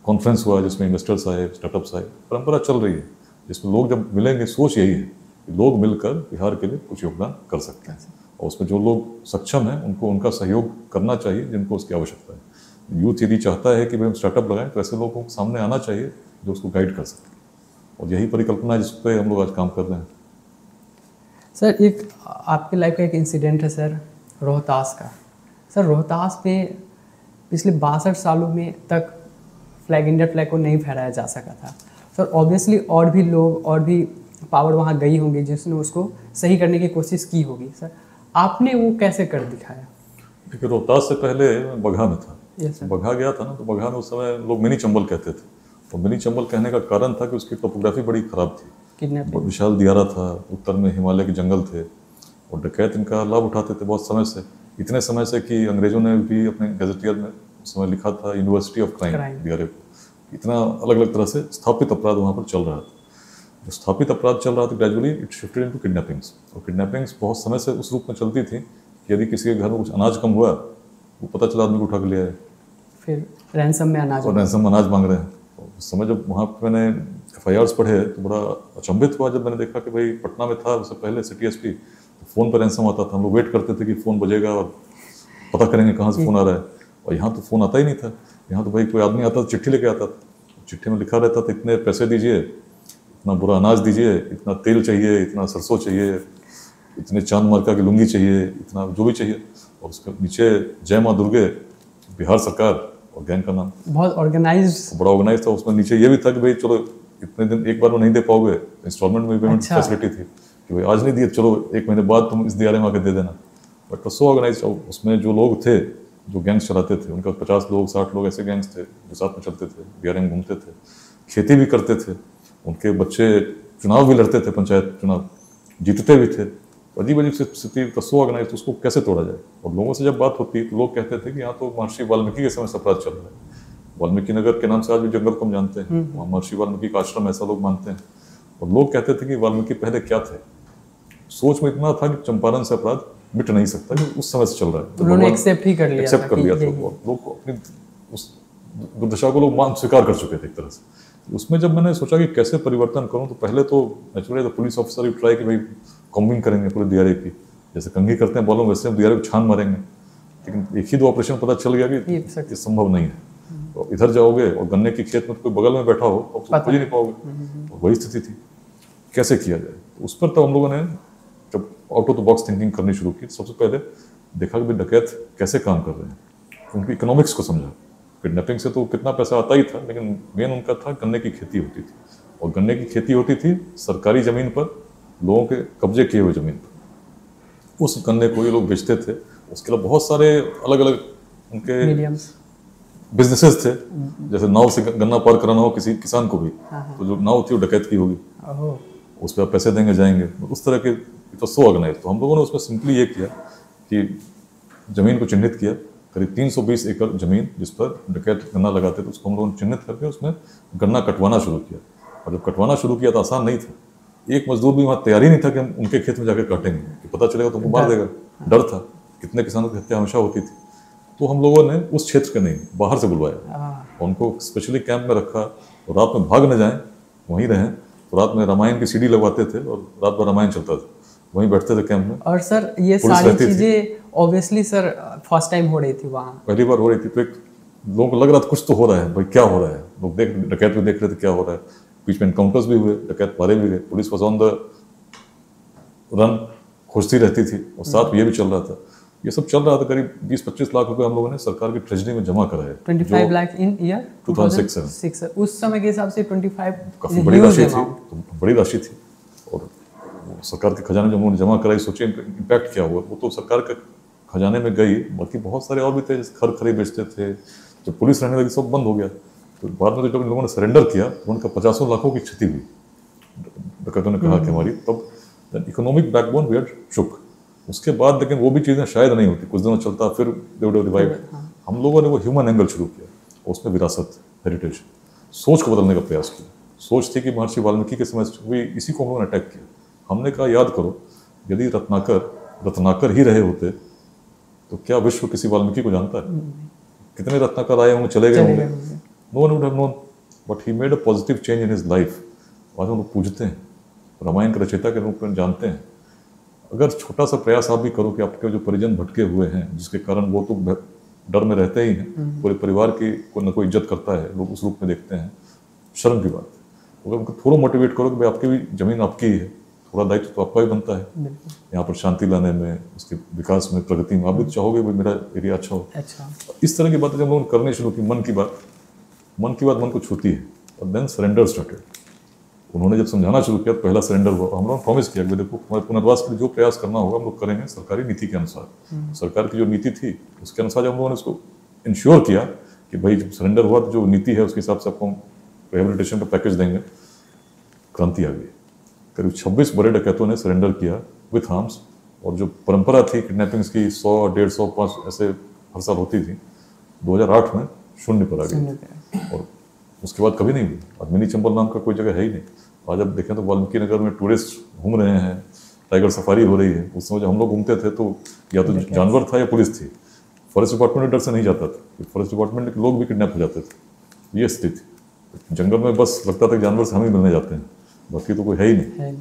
कॉन्फ्रेंस हुआ जिसमें इन्वेस्टर्स आए, स्टार्टअप्स आए, परंपरा चल रही है जिसमें लोग जब मिलेंगे, सोच यही है कि लोग मिलकर बिहार के लिए कुछ योगदान कर सकते हैं, और उसमें जो लोग सक्षम हैं उनको उनका सहयोग करना चाहिए जिनको उसकी आवश्यकता है। यूथ यदि चाहता है कि भाई हम स्टार्टअप लगाएं तो ऐसे लोगों को सामने आना चाहिए जो उसको गाइड कर सकें, और यही परिकल्पना है जिस पर हम लोग आज काम कर रहे हैं। सर एक आपके लाइफ का एक इंसिडेंट है सर, रोहतास का। सर रोहतास में पिछले 62 सालों में तक फ्लैग, इंडिया फ्लैग को नहीं फहराया जा सका था। सर ऑब्वियसली और भी लोग और भी पावर वहाँ गई होंगी जिसने उसको सही करने की कोशिश की होगी। सर आपने वो कैसे कर दिखाया? देखिए रोहतास से पहले मैं बगहा में था। Yes sir. बगहा गया था ना, तो बगहा में उस समय लोग मिनी चंबल कहते थे। तो मिनी चंबल कहने का कारण था कि उसकी टोपोग्राफी बड़ी खराब थी, बहुत विशाल दियारा था, उत्तर में हिमालय के जंगल थे, और डकैत इनका लाभ उठाते थे बहुत समय से। इतने समय से कि अंग्रेजों ने भी अपने गैजेटियर में उस समय लिखा था यूनिवर्सिटी ऑफ क्राइम दियारे को। इतना अलग अलग तरह से स्थापित अपराध वहाँ पर चल रहा था। जो स्थापित अपराध चल रहा था gradually it shifted into kidnappings, और किडनैपिंग्स बहुत समय से उस रूप में चलती थी कि यदि किसी के घर में कुछ अनाज कम हुआ, वो पता चला आदमी को उठा के ले आए, फिर रैंसम में अनाज, और रैंसम अनाज मांग रहे हैं। उस समय जब वहाँ पर मैंने FIRs पढ़े तो बड़ा अचंभित हुआ जब मैंने देखा कि भाई पटना में था उससे पहले सिटी SP, तो फ़ोन पर रैंसम आता था, हम लोग वेट करते थे कि फ़ोन बजेगा और पता करेंगे कहाँ से फ़ोन आ रहा है। और यहाँ तो फ़ोन आता ही नहीं था। यहाँ तो भाई कोई आदमी आता था, चिट्ठी लेके आता था, चिट्ठी में लिखा रहता था इतने पैसे दीजिए, इतना बुरा अनाज दीजिए, इतना तेल चाहिए, इतना सरसों चाहिए, इतने चांद मार्का की लुंगी चाहिए, इतना जो भी चाहिए, और उसके नीचे जय माँ दुर्गे, बिहार सरकार, और गैंग का नाम। बहुत ऑर्गेनाइज्ड, बड़ा ऑर्गेनाइज था। उसमें नीचे ये भी था कि भाई चलो इतने दिन एक बार में नहीं दे पाओगे, इंस्टॉलमेंट में पेमेंट फैसिलिटी थी कि भाई आज नहीं दिए, चलो 1 महीने बाद तुम इस दियारे में आके दे देना। But so organise. उसमें जो लोग थे जो गैंग्स चलाते थे, उनका 50 लोग 60 लोग ऐसे गैंग्स थे जो साथ में चलते थे, दियारे में घूमते थे, खेती भी करते थे, उनके बच्चे चुनाव भी लड़ते थे, पंचायत चुनाव जीतते भी थे। अजीब अजीब स्थिति का सो ऑर्गेनाइज, तो उसको कैसे तोड़ा जाए? और लोगों से जब बात होती तो लोग कहते थे कि यहाँ तो महर्षि वाल्मीकि के समय से अपराध चल रहा है। वाल्मीकि नगर के नाम से आज भी जंगल को हम जानते हैं, वहाँ महर्षि वाल्मीकि का आश्रम ऐसा लोग मानते हैं। और लोग कहते थे कि वाल्मीकि पहले क्या थे। सोच में इतना था कि चंपारण से अपराध मिट नहीं सकता, कि उस समय से चल रहा है। उन्होंने एक्सेप्ट कर लिया था। लोग अपनी उस दुर्दशा को लोग मान स्वीकार कर चुके थे एक तरह से। उसमें जब मैंने सोचा कि कैसे परिवर्तन करूं, तो पहले तो naturally police officer you try कि भाई कॉम्बिंग करेंगे पूरे दियारे की, जैसे कंघी करते हैं बॉलों, वैसे हम दियारे को छान मारेंगे। लेकिन एक ही 2 ऑपरेशन पता चल गया कि ये संभव नहीं है। तो इधर जाओगे और गन्ने की खेत में कोई बगल में बैठा हो तो खोज ही नहीं पाओगे। वही स्थिति थी, कैसे किया जाए। तो उस पर तो हम लोगों ने जब out of the box thinking करनी शुरू की, सबसे पहले देखा कि डकैत कैसे काम कर रहे हैं, उनकी इकोनॉमिक्स को समझा। किडनैपिंग से तो कितना पैसा आता ही था, लेकिन मेन उनका था गन्ने की खेती होती थी, और गन्ने की खेती होती थी सरकारी ज़मीन पर, लोगों के कब्जे किए हुए ज़मीन पर। उस गन्ने को ये लोग बेचते थे। उसके अलावा बहुत सारे अलग अलग उनके बिजनेसेस थे, जैसे नाव से गन्ना पार कराना हो किसी किसान को भी, तो जो नाव थी वो डकैत की होगी, उस पर आप पैसे देंगे जाएंगे, उस तरह के। तो सो ऑर्गेनाइज। तो हम लोगों ने उसमें सिंपली ये किया कि ज़मीन को चिन्हित किया, करीब 320 एकड़ ज़मीन जिस पर डकैत गन्ना लगाते थे, उसको हम लोगों ने चिन्हित करके उसमें गन्ना कटवाना शुरू किया। और जब कटवाना शुरू किया तो आसान नहीं था, एक मजदूर भी वहाँ तैयारी नहीं था कि हम उनके खेत में जाकर काटेंगे, कि पता चलेगा तो मार देगा, डर था। कितने किसानों की हत्या हमेशा होती थी। तो हम लोगों ने उस क्षेत्र के नहीं, बाहर से बुलवाया, और उनको स्पेशली कैंप में रखा, और रात में भाग न जाएं, वहीं रहें। तो रात में रामायण की CD लगवाते थे, और रात भर रामायण चलता था, वहीं बैठते थे कैंप में। और सर ये सारी चीजें ऑब्वियसली सर फर्स्ट टाइम हो रही थी वहाँ, पहली बार हो रही थी, तो एक लोगों को लग रहा था कुछ तो हो रहा है, भाई क्या हो रहा है। लोग डकैत भी देख रहे थे क्या हो रहा है। बीच में इनकाउंटर्स भी हुए, डकैत मारे भी गए, police was on the run, खोजती रहती थी, और साथ ये भी चल रहा था। ये सब चल रहा था। करीब 20-25 लाख रुपए हम लोगों ने सरकार की ट्रेजरी में जमा कराए। 25 लाख इन ईयर 2006। उस समय के हिसाब से 25 काफ़ी बड़ी राशि थी, तो बड़ी राशि थी। और सरकार के खजाने जो हम लोगों ने जमा कराई, सोचिए इम्पैक्ट क्या हुआ। वो तो सरकार का खजाने में गई। बाकी बहुत सारे और भी थे, जैसे खर बेचते थे। जब पुलिस रहने लगी सब बंद हो गया। तो बाद में जब इन लोगों ने सरेंडर किया तो उनका 50 लाखों की क्षति हुई। डकैतों ने कहा कि हमारी, तब इकोनॉमिक बैकबोन वी हैड शुक। उसके बाद लेकिन वो भी चीज़ें शायद नहीं होती, कुछ दिनों चलता, फिर दे वुड हैव रिवाइव्ड। हम लोगों ने वो ह्यूमन एंगल शुरू किया, उसमें विरासत, हेरिटेज, सोच को बदलने का प्रयास किया। सोच थी कि महर्षि वाल्मीकि के समय हुई, इसी को हम लोगों ने अटैक किया। हमने कहा याद करो, यदि रत्नाकर ही रहे होते तो क्या विश्व किसी वाल्मीकि को जानता है? कितने रत्नाकर आए होंगे, चले गए होंगे, no one would have known, but he made a positive change in his life. आज हम लोग पूजते हैं, रामायण के रचयिता के रूप में जानते हैं। अगर छोटा सा प्रयास आप भी करो कि आपके जो परिजन भटके हुए हैं, जिसके कारण वो तो डर में रहते ही हैं, पूरे परिवार की कोई ना कोई इज्जत करता है, लोग उस रूप में देखते हैं, शर्म की बात है। अगर उनको थोड़ा मोटिवेट करो कि भाई आपकी भी जमीन आपकी ही है, थोड़ा दायित्व तो आपका भी बनता है यहाँ पर शांति लाने में, उसके विकास में, प्रगति में। आप भी चाहोगे भाई मेरा एरिया अच्छा हो। इस तरह की बातें जब लोगों ने करनी शुरू की, मन की बात मन को छूती है। और देन सरेंडर स्टार्टेड। उन्होंने जब समझाना शुरू किया, पहला सरेंडर हुआ। हम लोगों ने प्रॉमिस किया कि देखो हमारे पुनर्वास के लिए जो प्रयास करना होगा हम लोग करेंगे, सरकारी नीति के अनुसार। सरकार की जो नीति थी उसके अनुसार जब हम लोगों ने उसको इंश्योर किया कि भाई जब सरेंडर हुआ तो जो नीति है उसके हिसाब से आपको हम रिहेबिलिटेशन का पैकेज देंगे, क्रांति आ गई। करीब 26 बड़े डकैतों ने सरेंडर किया विथ आर्म्स। और जो परंपरा थी किडनैपिंग्स की, 100, 150, 5 ऐसे हर साल होती थी, 2008 में शून्य पर आ गई। और उसके बाद कभी नहीं हुई। आज मिनी चंबल नाम का कोई जगह है ही नहीं। आज अब देखें तो वाल्मीकि नगर में टूरिस्ट घूम रहे हैं, टाइगर सफारी हो रही है। उस समय जब हम लोग घूमते थे तो या तो जानवर था या पुलिस थी। फॉरेस्ट डिपार्टमेंट डर से नहीं जाता था, फॉरेस्ट डिपार्टमेंट के लोग भी किडनैप हो जाते थे। ये स्थिति थी। जंगल में बस लगता था कि जानवर से हम ही मिलने जाते हैं, बाकी तो कोई है ही नहीं।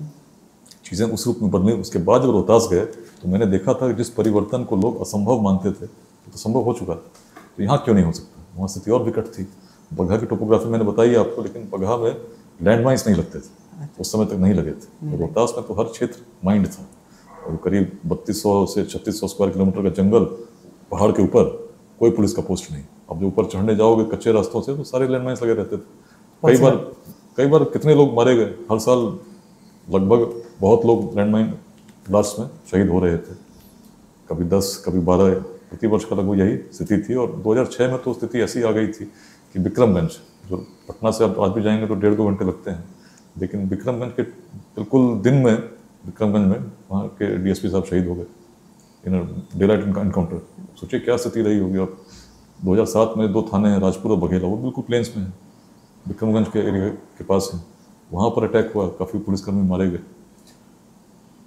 चीज़ें उस रूप में बदली। उसके बाद जब रोहतास गए तो मैंने देखा था कि जिस परिवर्तन को लोग असंभव मानते थे तो संभव हो चुका। तो यहाँ क्यों नहीं हो सकता? वहाँ स्थिति और विकट थी। बगहा की टोपोग्राफी मैंने बताई आपको, लेकिन बगहा में लैंडमाइंस नहीं लगते थे, उस समय तक नहीं लगे थे। रोहतास में तो हर क्षेत्र माइंड था। और करीब 3200 से 3600 स्क्वायर किलोमीटर का जंगल, पहाड़ के ऊपर, कोई पुलिस का पोस्ट नहीं। अब जो ऊपर चढ़ने जाओगे कच्चे रास्तों से तो सारे लैंडमाइंस लगे रहते थे। कई बार कितने लोग मारे गए हर साल, लगभग बहुत लोग लैंडमाइन ब्लास्ट में शहीद हो रहे थे। कभी 10, कभी 12 प्रति वर्ष का लगभग यही स्थिति थी। और 2006 में तो स्थिति ऐसी आ गई थी कि विक्रमगंज, जो पटना से आप आज भी जाएंगे तो 1.5-2 घंटे लगते हैं, लेकिन विक्रमगंज के बिल्कुल दिन में विक्रमगंज में वहाँ के डीएसपी साहब शहीद हो गए इन डेलाइट एनकाउंटर। सोचिए क्या स्थिति रही होगी। और 2007 में 2 थाने हैं, राजपुर और बघेला, वो बिल्कुल प्लेन्स में है, विक्रमगंज के एरिया के पास है। वहाँ पर अटैक हुआ, काफ़ी पुलिसकर्मी मारे गए।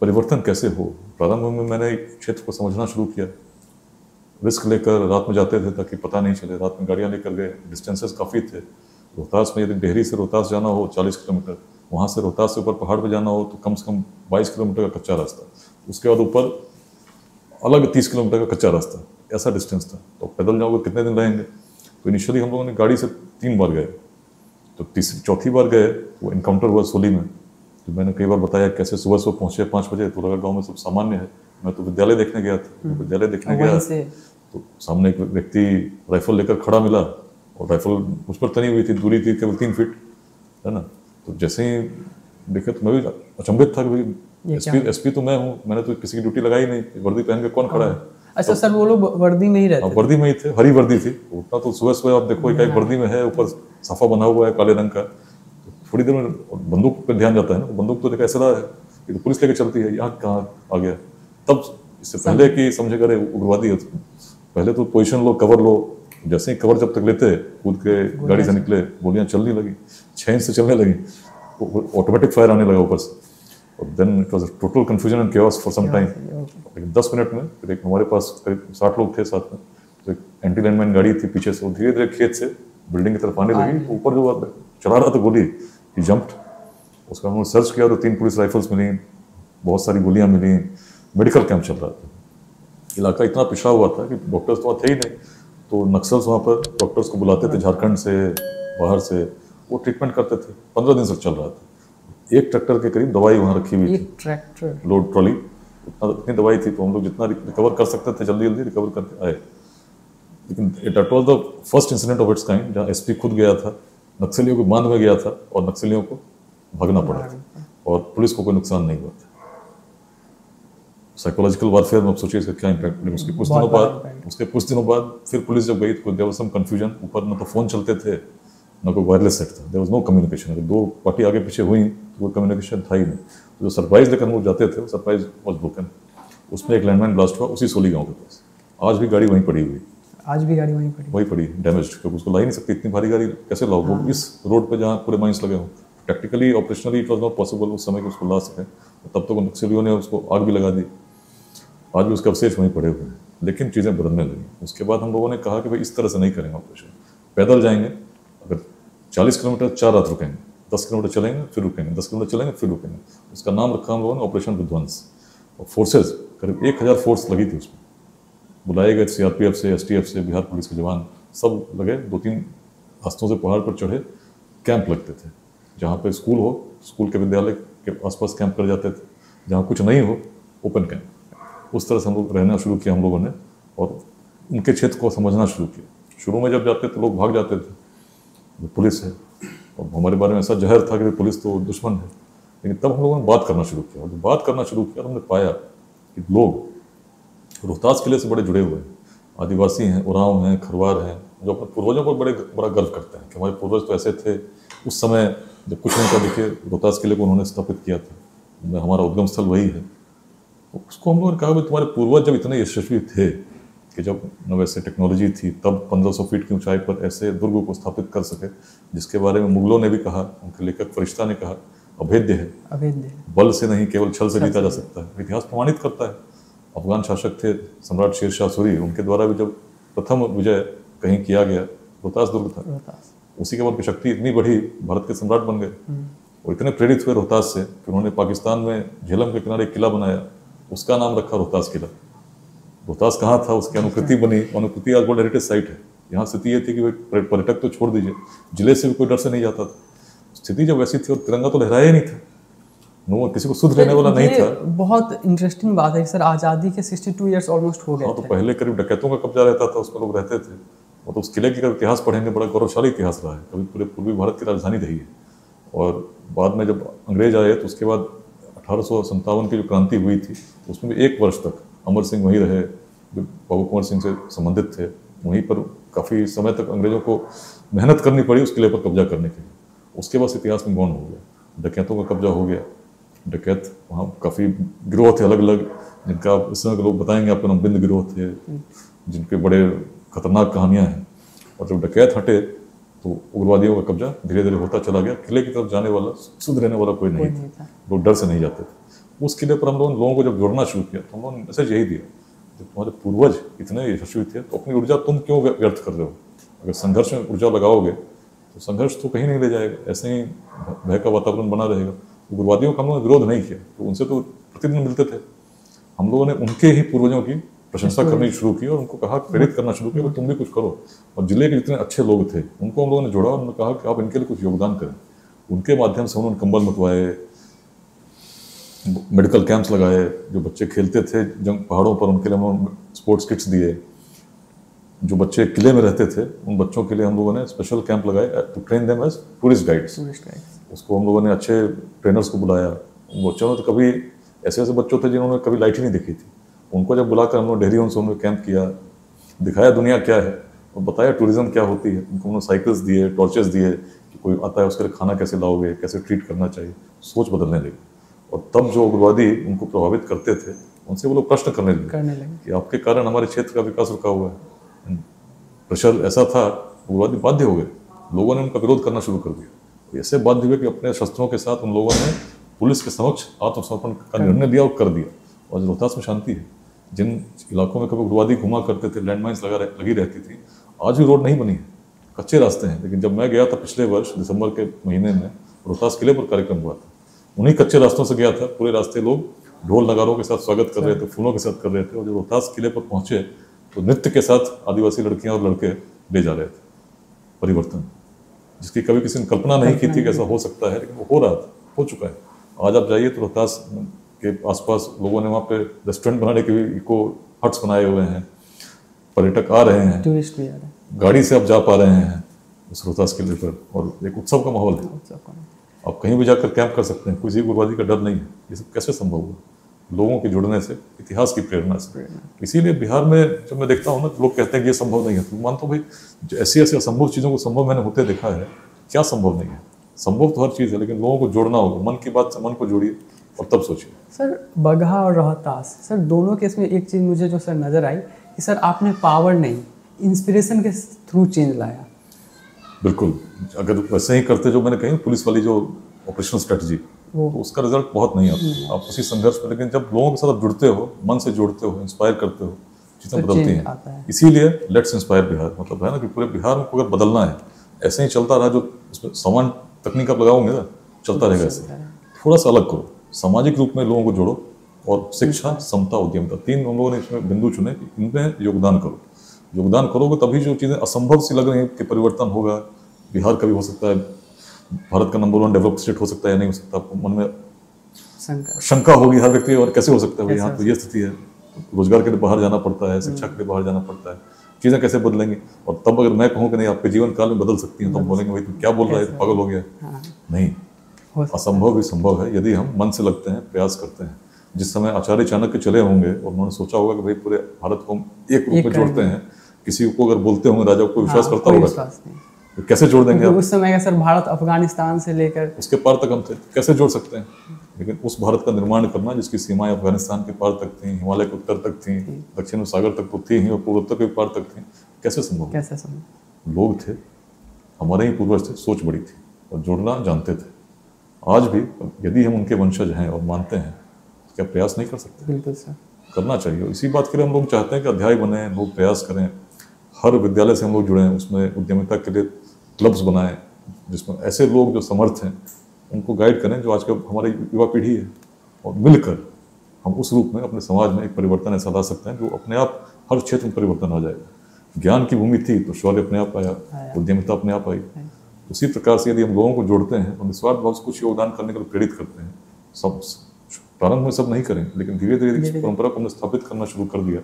परिवर्तन कैसे हो? प्रारंभ में मैंने क्षेत्र को समझना शुरू किया। रिस्क लेकर रात में जाते थे ताकि पता नहीं चले। रात में गाड़ियाँ लेकर गए, डिस्टेंसेस काफ़ी थे। रोहतास में यदि डेहरी से रोहतास जाना हो 40 किलोमीटर, वहाँ से रोहतास से ऊपर पहाड़ पर जाना हो तो कम से कम 22 किलोमीटर का कच्चा रास्ता, उसके बाद ऊपर अलग 30 किलोमीटर का कच्चा रास्ता, ऐसा डिस्टेंस था। तो पैदल जाओगे कितने दिन रहेंगे? तो इनिशियली हम लोगों ने गाड़ी से 3 बार गए। तो चौथी बार गए वो इनकाउंटर हुआ सोली में। तो मैंने कई बार बताया कैसे सुबह पहुँचे 5 बजे, तो लगा गाँव में सब सामान्य है। मैं तो विद्यालय देखने गया था। विद्यालय देखने गया तो सामने एक व्यक्ति राइफल लेकर खड़ा मिला, और राइफल मुझ पर तनी हुई थी, दूरी थी केवल 3 फीट, है ना। तो जैसे ही देखे तो मैं भी अचंभित था कि भाई एसपी तो मैं हूँ, मैंने तो किसी की ड्यूटी लगाई नहीं, वर्दी पहन के कौन खड़ा है। अच्छा सर, वो लोग वर्दी में ही रहते थे? वर्दी में ही थे, हरी वर्दी थी। उतना तो सुबह आप देखो एक वर्दी में है, ऊपर सफा बना हुआ है काले रंग का। तो थोड़ी देर में बंदूक पर ध्यान जाता है ना, बंदूक तो देखा ऐसा रहा है कि तो पुलिस लेके चलती है, यहाँ कहाँ आ गया। तब इससे पहले कि समझे करे उग्रवादी है, पहले तो पोजीशन लो, कवर लो। जैसे ही कवर जब तक लेते, कूद के गाड़ी से निकले, गोलियां चलने लगी, 6 इंच से चलने लगी, ऑटोमेटिक फायर आने लगा ऊपर से। और then it was a total confusion and chaos for some time. लेकिन 10 मिनट में फिर एक हमारे पास करीब 60 लोग थे साथ में, तो एक एंटी लैंडमाइन गाड़ी थी पीछे से, वो धीरे धीरे खेत से बिल्डिंग की तरफ आने लगी। ऊपर जो चला रहा था गोली, ही जंप्ड। उसका हमने सर्च किया तो 3 पुलिस राइफल्स मिली, बहुत सारी गोलियां मिली। मेडिकल कैंप चल रहा था। इलाका इतना पिछड़ा हुआ था कि डॉक्टर्स तो थे ही नहीं, तो नक्सल्स वहाँ पर डॉक्टर्स को बुलाते थे झारखंड से, बाहर से, वो ट्रीटमेंट करते थे। 15 दिन से चल रहा था। 1 ट्रैक्टर के करीब दवाई वहाँ रखी हुई थी, ट्रैक्टर लोड ट्रॉली, इतनी दवाई थी। तो हम लोग जितना रिकवर कर सकते थे जल्दी जल्दी रिकवर करके आए। लेकिन that was the first incident of its kind जहाँ एसपी खुद गया था, नक्सलियों को बांध में गया था, और नक्सलियों को भागना पड़ा था, और पुलिस को कोई नुकसान नहीं हुआ था। साइकोलॉजिकल वारफेयर में आप सोचिए इसका क्या इम्पैक्ट पड़ेगा। उसके कुछ दिनों बाद फिर पुलिस जब गई तो देयर वाज सम कंफ्यूजन। ऊपर न तो फ़ोन चलते थे न कोई वायरलेस सेट था, देयर वाज नो कम्युनिकेशन। अगर दो पार्टी आगे पीछे हुई तो वो कम्युनिकेशन था ही नहीं। तो जो सरप्राइज लेकर हम लोग जाते थे वो सरप्राइज वाज ब्रोकन। उसमें एक लैंडमाइन ब्लास्ट हुआ उसी सोली गाँव के पास। आज भी गाड़ी वहीं पड़ी हुई, आज भी गाड़ी वहीं पड़ी डैमेज, क्योंकि उसको ला ही नहीं सकती, इतनी भारी गाड़ी कैसे लाओ वो इस रोड पे जहाँ पूरे माइंस लगे हों। Technically operationally it was not possible उस समय कि उसको ला सके। तब तक नक्सलियों ने उसको आग भी लगा दी। आज भी उसके अवशेष वहीं पड़े हुए हैं, लेकिन चीज़ें बदलने लगी। उसके बाद हम लोगों ने कहा कि भाई इस तरह से नहीं करेंगे ऑपरेशन, पैदल जाएंगे। अगर 40 किलोमीटर 4 रात रुकेंगे, 10 किलोमीटर चलेंगे फिर रुकेंगे, 10 किलोमीटर चलेंगे फिर रुकेंगे। उसका नाम रखा हम लोगों ने ऑपरेशन विध्वंस। और फोर्सेज करीब 1000 फोर्स लगी थी उसमें, बुलाए गए CRPF से, STF से, बिहार पुलिस के जवान सब लगे। 2-3 रास्तों से पहाड़ पर चढ़े, कैंप लगते थे। जहाँ पे स्कूल हो, स्कूल के विद्यालय के आसपास कैंप कर जाते थे। जहाँ कुछ नहीं हो, ओपन कैंप। उस तरह से हम लोग रहना शुरू किया हम लोगों ने, और उनके क्षेत्र को समझना शुरू किया। शुरू में जब जाते थे लोग भाग जाते थे, पुलिस है, और हमारे बारे में ऐसा जहर था कि पुलिस तो दुश्मन है। लेकिन तब हम लोगों ने बात करना शुरू किया, और जब बात करना शुरू किया तो हमने पाया कि लोग रोहतास किले से बड़े जुड़े हुए हैं। आदिवासी हैं, उरांव हैं, खरवार हैं, जो अपने पूर्वजों पर बड़ा गर्व करते हैं कि हमारे पूर्वज तो ऐसे थे। उस समय जब कुछ नहीं था, देखिए रोहतास किले को उन्होंने स्थापित किया था, हमारा उद्गम स्थल वही है। तो उसको हम लोगों ने कहा कि तुम्हारे पूर्वज जब इतने यशस्वी थे कि जब न वैसे टेक्नोलॉजी थी, तब 1500 फीट की ऊंचाई पर ऐसे दुर्ग को स्थापित कर सके, जिसके बारे में मुगलों ने भी कहा, उनके लेखक फरिश्ता ने कहा अभेद्य है, बल से नहीं केवल छल से जीता जा सकता है। इतिहास प्रमाणित करता है। अफगान शासक थे सम्राट शेरशाह सूरी, उनके द्वारा भी जब प्रथम विजय कहीं किया गया, रोहतास दुर्ग था। उसी के बाद की शक्ति इतनी बढ़ी, भारत के सम्राट बन गए। और इतने प्रेरित हुए रोहतास से कि उन्होंने पाकिस्तान में झेलम के किनारे एक किला बनाया, उसका नाम रखा रोहतास किला। रोहतास कहाँ था, उसकी अनुकृति बनी। अनुकृति आज वर्ल्ड हेरिटेज साइट है। यहाँ स्थिति ये थी कि पर्यटक तो छोड़ दीजिए, जिले से भी कोई डर से नहीं जाता था। स्थिति जब वैसी थी, और तिरंगा तो लहराया ही नहीं था, किसी को सुध रहने वाला नहीं था। बहुत इंटरेस्टिंग बात है सर, आज़ादी के 62 ईयर्स ऑलमोस्ट हो गए। हाँ, तो पहले करीब डकैतों का कब्जा रहता था, उसमें लोग रहते थे। और तो उस किले का इतिहास पढ़ेंगे, बड़ा गौरवशाली इतिहास रहा है, कभी पूरे पूर्वी भारत की राजधानी रही है। और बाद में जब अंग्रेज आए तो उसके बाद 1857 की जो क्रांति हुई थी, उसमें भी 1 वर्ष तक अमर सिंह वहीं रहे, जो बाबू कुंवर सिंह से संबंधित थे। वहीं पर काफ़ी समय तक अंग्रेजों को मेहनत करनी पड़ी उस किले पर कब्जा करने के लिए। उसके बाद इतिहास में गौण हो गया, डकैतों का कब्जा हो गया। डकैत वहाँ काफ़ी गिरोह थे अलग अलग, जिनका इस समय के लोग बताएंगे आपको, नमबिंद गिरोह थे, जिनके बड़े खतरनाक कहानियाँ हैं। और जब डकैत हटे तो उग्रवादियों का कब्जा धीरे धीरे होता चला गया। किले की तरफ जाने वाला, सुध रहने वाला कोई नहीं था, लोग डर से नहीं जाते थे। उस किले पर हम लोगों को जब जोड़ना शुरू किया तो हम लोगों ने मैसेज यही दिया, जब तुम्हारे पूर्वज इतने यशस्वी थे तो अपनी ऊर्जा तुम क्यों व्यर्थ कर रहे हो? अगर संघर्ष में ऊर्जा लगाओगे तो संघर्ष तो कहीं नहीं ले जाएगा, ऐसे ही भय का वातावरण बना रहेगा। उग्रवादियों का हम लोगों ने विरोध नहीं किया, तो उनसे तो प्रतिदिन मिलते थे। हम लोगों ने उनके ही पूर्वजों की प्रशंसा करनी शुरू की और उनको कहा, प्रेरित करना शुरू किया, तुम भी कुछ करो। और जिले के जितने अच्छे लोग थे उनको हम लोगों ने जोड़ा और उन्होंने कहा कि आप इनके लिए कुछ योगदान करें। उनके माध्यम से उन्होंने कंबल मतवाए, मेडिकल कैंप्स लगाए, जो बच्चे खेलते थे जंग पहाड़ों पर उनके लिए हम स्पोर्ट्स किट्स दिए। जो बच्चे किले में रहते थे उन बच्चों के लिए हम लोगों ने स्पेशल कैंप लगाए to train them as tourist guides. उसको हम लोगों ने अच्छे ट्रेनर्स को बुलाया। बच्चों ने तो कभी ऐसे बच्चों थे जिन्होंने कभी लाइट ही नहीं देखी थी, उनको जब बुलाकर हम लोग डेहरी होम्स में कैंप किया, दिखाया दुनिया क्या है और बताया टूरिज्म क्या होती है। उनको उन्होंने साइकिल्स दिए, टॉर्चेस दिए कि कोई आता है उसके लिए खाना कैसे लाओगे, कैसे ट्रीट करना चाहिए। सोच बदलने लगी। और तब जो उग्रवादी उनको प्रभावित करते थे उनसे वो लोग प्रश्न करने लगे कि आपके कारण हमारे क्षेत्र का विकास रुका हुआ है। प्रेशर ऐसा था, उग्रवादी बाध्य हो गए, लोगों ने उनका विरोध करना शुरू कर दिया। ऐसे बाध्य हुए कि अपने शस्त्रों के साथ उन लोगों ने पुलिस के समक्ष आत्मसमर्पण का निर्णय लिया और कर दिया। और रोहतास में शांति है। जिन इलाकों में कभी उग्रवादी घुमा करते थे, लैंडमाइंस लगी रहती थी, आज भी रोड नहीं बनी है, कच्चे रास्ते हैं। लेकिन जब मैं गया था पिछले वर्ष दिसंबर के महीने में, रोहतास किले पर कार्यक्रम हुआ था, उन्हीं कच्चे रास्तों से गया था। पूरे रास्ते लोग ढोल नगारों के साथ स्वागत कर रहे थे, फूलों के साथ कर रहे थे। और जब रोहतास किले पर पहुंचे तो नृत्य के साथ आदिवासी लड़कियां और लड़के ले जा रहे थे परिवर्तन, जिसकी कभी किसी ने कल्पना नहीं की थी कि ऐसा हो सकता है, लेकिन वो हो रहा था, हो चुका है। आज आप जाइए तो रोहतास के आसपास लोगों ने वहाँ पे रेस्टोरेंट बनाने के भी इको हट्स बनाए हुए हैं, पर्यटक आ रहे हैं, टूरिस्ट भी आ रहे हैं, गाड़ी से आप जा पा रहे हैं उस रोहतास किले पर, और एक उत्सव का माहौल है। आप कहीं भी जाकर कैंप कर सकते हैं, किसी उग्रवादी का डर नहीं है। ये सब कैसे संभव हुआ? लोगों के जुड़ने से, इतिहास की प्रेरणा से। इसीलिए बिहार में जब मैं देखता हूँ ना, लोग कहते हैं कि ये संभव नहीं है, तो मानता हूँ भाई ऐसी ऐसी असंभव चीज़ों को संभव मैंने होते देखा है। क्या संभव नहीं है? संभव तो हर चीज़ है, लेकिन लोगों को जोड़ना होगा। मन की बात से मन को जोड़िए और तब सोचिए। सर बगहा और रोहतास, सर दोनों केस में एक चीज़ मुझे जो सर नज़र आई कि सर आपने पावर नहीं, इंस्पिरेशन के थ्रू चेंज लाया। बिल्कुल, अगर वैसे ही करते जो मैंने कही पुलिस वाली जो ऑपरेशनल स्ट्रेटजी, तो उसका रिजल्ट बहुत नहीं आता। आप उसी संघर्ष में, लेकिन जब लोगों के साथ आप जुड़ते हो, मन से जुड़ते हो, इंस्पायर करते हो, चीज़ें तो बदलती हैं। इसीलिए लेट्स इंस्पायर बिहार, मतलब है ना कि पूरे बिहार में अगर बदलना है, ऐसे ही चलता रहा, जो इसमें सामान तकनीक आप लगाओगे ना, चलता रहेगा ऐसे। थोड़ा सा अलग करो, सामाजिक रूप में लोगों को जोड़ो, और शिक्षा, समता, उद्यमिता, 3 हम लोगों ने इसमें बिंदु चुने कि इनमें योगदान करो। योगदान करोगे तभी जो चीज़ें असंभव सी लग रही हैं कि परिवर्तन होगा। बिहार का भी हो सकता है, भारत का नंबर 1 डेवलप स्टेट हो सकता है, नहीं हो सकता। आपको मन में शंका होगी हर व्यक्ति, और कैसे हो सकता है भाई, यहाँ तो ये स्थिति है, रोजगार के लिए बाहर जाना पड़ता है, शिक्षा के लिए बाहर जाना पड़ता है, चीज़ें कैसे बदलेंगी? और तब अगर मैं कहूँ कि नहीं आपके जीवन काल में बदल सकती हैं, तो हम बोलेंगे भाई तू क्या बोल रहा है, तो पागल हो गया। नहीं, असंभव भी संभव है यदि हम मन से लगते हैं, प्रयास करते हैं। जिस समय आचार्य चाणक्य चले होंगे और उन्होंने सोचा होगा कि भाई पूरे भारत को हम एक रूप में जोड़ते हैं, किसी को अगर बोलते होंगे राजा को विश्वास करता होगा, तो कैसे जोड़ देंगे? उस समय का सर भारत अफगानिस्तान से लेकर उसके पार तक हम थे, कैसे जोड़ सकते हैं? लेकिन उस भारत का निर्माण करना जिसकी सीमाएं अफगानिस्तान के पार तक थी, हिमालय के उत्तर तक थी, दक्षिण सागर तक तो थी ही, और पूर्वोत्तर के पार तक थी, कैसे संभव? कैसे संभव? लोग थे, हमारे ही पूर्वज थे, सोच बड़ी थी और जोड़ना जानते थे। आज भी यदि हम उनके वंशज हैं और मानते हैं, तो क्या प्रयास नहीं कर सकते? बिल्कुल सर, करना चाहिए। इसी बात के लिए हम लोग चाहते हैं कि अध्याय बने, लोग प्रयास करें, हर विद्यालय से हम लोग जुड़ें, उसमें उद्यमिता के लिए क्लब्स बनाएं, जिसमें ऐसे लोग जो समर्थ हैं उनको गाइड करें, जो आज का हमारी युवा पीढ़ी है, और मिलकर हम उस रूप में अपने समाज में एक परिवर्तन ऐसा ला सकते हैं जो अपने आप हर क्षेत्र में परिवर्तन आ जाएगा। ज्ञान की भूमि थी तो शौर्य अपने आप आया, उद्यमिता अपने आप आई। उसी प्रकार से यदि हम लोगों को जोड़ते हैं और निस्वार्थ भाव से कुछ योगदान करने के लिए प्रेरित करते हैं, सब प्रारंभ में सब नहीं करेंगे, लेकिन धीरे धीरे इस परंपरा को हमने स्थापित करना शुरू कर दिया,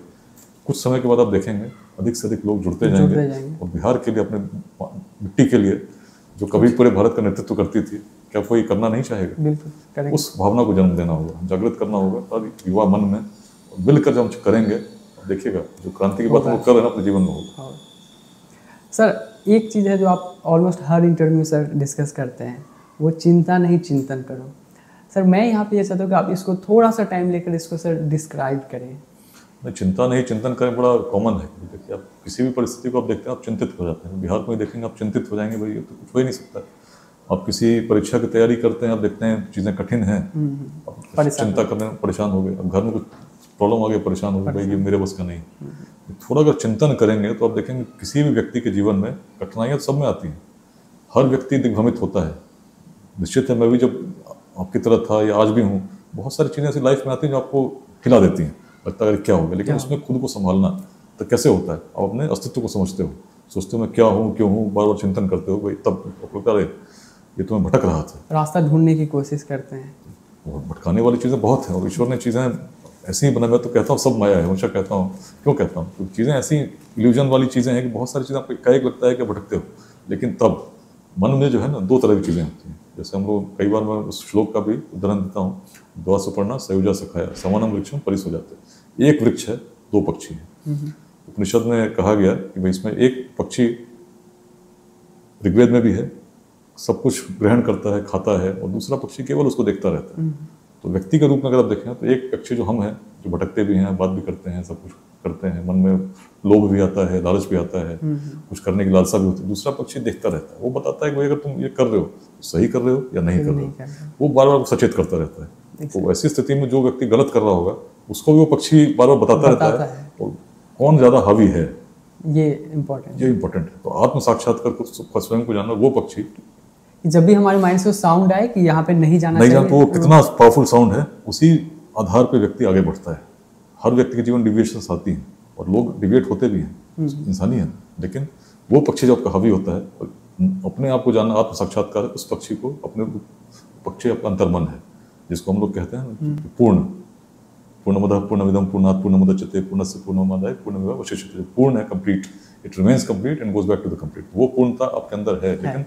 कुछ समय के बाद आप देखेंगे अधिक से अधिक लोग जुड़ते जाएंगे। और बिहार के लिए, अपने मिट्टी के लिए, जो कभी पूरे भारत का नेतृत्व करती थी, क्या कोई करना नहीं चाहेगा? बिल्कुल, उस भावना को जन्म देना होगा, जागृत करना होगा, तब युवा मन में मिलकर जब हम करेंगे, देखिएगा जो क्रांति की बात हम कर रहे हैं अपने जीवन में होगा। सर एक चीज़ है जो आप ऑलमोस्ट हर इंटरव्यू सर डिस्कस करते हैं, वो चिंता नहीं चिंतन करो। सर मैं यहाँ पे ये चाहता हूँ कि आप इसको थोड़ा सा टाइम लेकर इसको सर डिस्क्राइब करें। नहीं, चिंता नहीं चिंतन करें बड़ा कॉमन है। देखिए, आप किसी भी परिस्थिति को आप देखते हैं, आप चिंतित हो जाते हैं। बिहार में देखेंगे आप चिंतित हो जाएंगे, भाई ये तो कुछ हो ही नहीं सकता। आप किसी परीक्षा की तैयारी करते हैं, आप देखते हैं चीज़ें कठिन हैं, आप चिंता करने में परेशान हो गए। अब घर में कुछ प्रॉब्लम आ गई, परेशान हो गए, भाई ये मेरे बस का नहीं। थोड़ा अगर चिंतन करेंगे तो आप देखेंगे किसी भी व्यक्ति के जीवन में कठिनाइयाँ सब में आती हैं, हर व्यक्ति दिग्भ्रमित होता है। निश्चित है, मैं भी जब आपकी तरह था या आज भी हूँ, बहुत सारी चीज़ें ऐसी लाइफ में आती हैं जो आपको हिला देती हैं, लगता है क्या हो गया, लेकिन उसमें खुद को संभालना तो कैसे होता है? आप अपने अस्तित्व को समझते हो, सोचते हो मैं क्या हूँ, क्यों हूँ, बार बार चिंतन करते हो, भाई तब लगता है ये तो मैं भटक रहा था, रास्ता ढूंढने की कोशिश करते हैं। और भटकाने वाली चीज़ें बहुत हैं, और ईश्वर ने चीज़ें ऐसी ही बनाई। मैं तो कहता हूँ सब माया है, हमेशा कहता हूँ। क्यों कहता हूँ? तो चीज़ें ऐसी इल्यूजन वाली चीज़ें हैं कि बहुत सारी चीज़ें आपको एकाएक लगता है कि भटकते हो, लेकिन तब मन में जो है ना 2 तरह की चीज़ें होती हैं। जैसे हम लोग कई बार, मैं उस श्लोक का भी उदाहरण देता हूँ, द्वा सुपर्णा सयुजा सखाया समानम वृक्षम परिसोजाते। एक वृक्ष है, 2 पक्षी हैं। उपनिषद में कहा गया कि भाई इसमें एक पक्षी, ऋग्वेद में भी है, सब कुछ ग्रहण करता है, खाता है, और दूसरा पक्षी केवल उसको देखता रहता है। तो व्यक्ति के रूप में अगर आप देखें तो एक पक्षी जो हम हैं, जो भटकते भी हैं, बात भी करते हैं, सब कुछ करते हैं, मन में लोभ भी आता है, लालच भी आता है, कुछ करने की लालसा भी होती है। दूसरा पक्षी देखता रहता है, वो बताता है कि भाई अगर तुम ये कर रहे हो तो सही कर रहे हो या नहीं कर रहे हो, वो बार बार सचेत करता रहता है। तो ऐसी स्थिति में जो व्यक्ति गलत कर रहा होगा उसको भी वो पक्षी बार बार बताता रहता है, और कौन ज्यादा हावी है, ये इम्पोर्टेंट है। तो आत्म साक्षात्कार को, स्वयं को जानना, वो पक्षी जब भी हमारे माइंड से साउंड आए कि यहाँ पे नहीं जाना चाहिए, तो वो कितना पावरफुल साउंड है, उसी आधार पे व्यक्ति आगे बढ़ता है। हर व्यक्ति के जीवन डिविएशंस आती हैं, और लोग डिविएट होते भी हैं, इंसानी है, लेकिन वो पक्षी जब हावी होता है, अपने आप को जानना, आत्म साक्षात्कार, उस पक्षी को, अपने पक्षी आपका अंतर्मन है, जिसको हम लोग कहते हैं पूर्ण। पूर्णमदः पूर्णमिदं पूर्णात् पूर्णमुदच्यते पूर्णस्य पूर्णमादाय पूर्णमेवावशिष्यते। पूर्ण है, complete, it remains complete and goes back to the complete. वो पूर्णता आपके अंदर है, लेकिन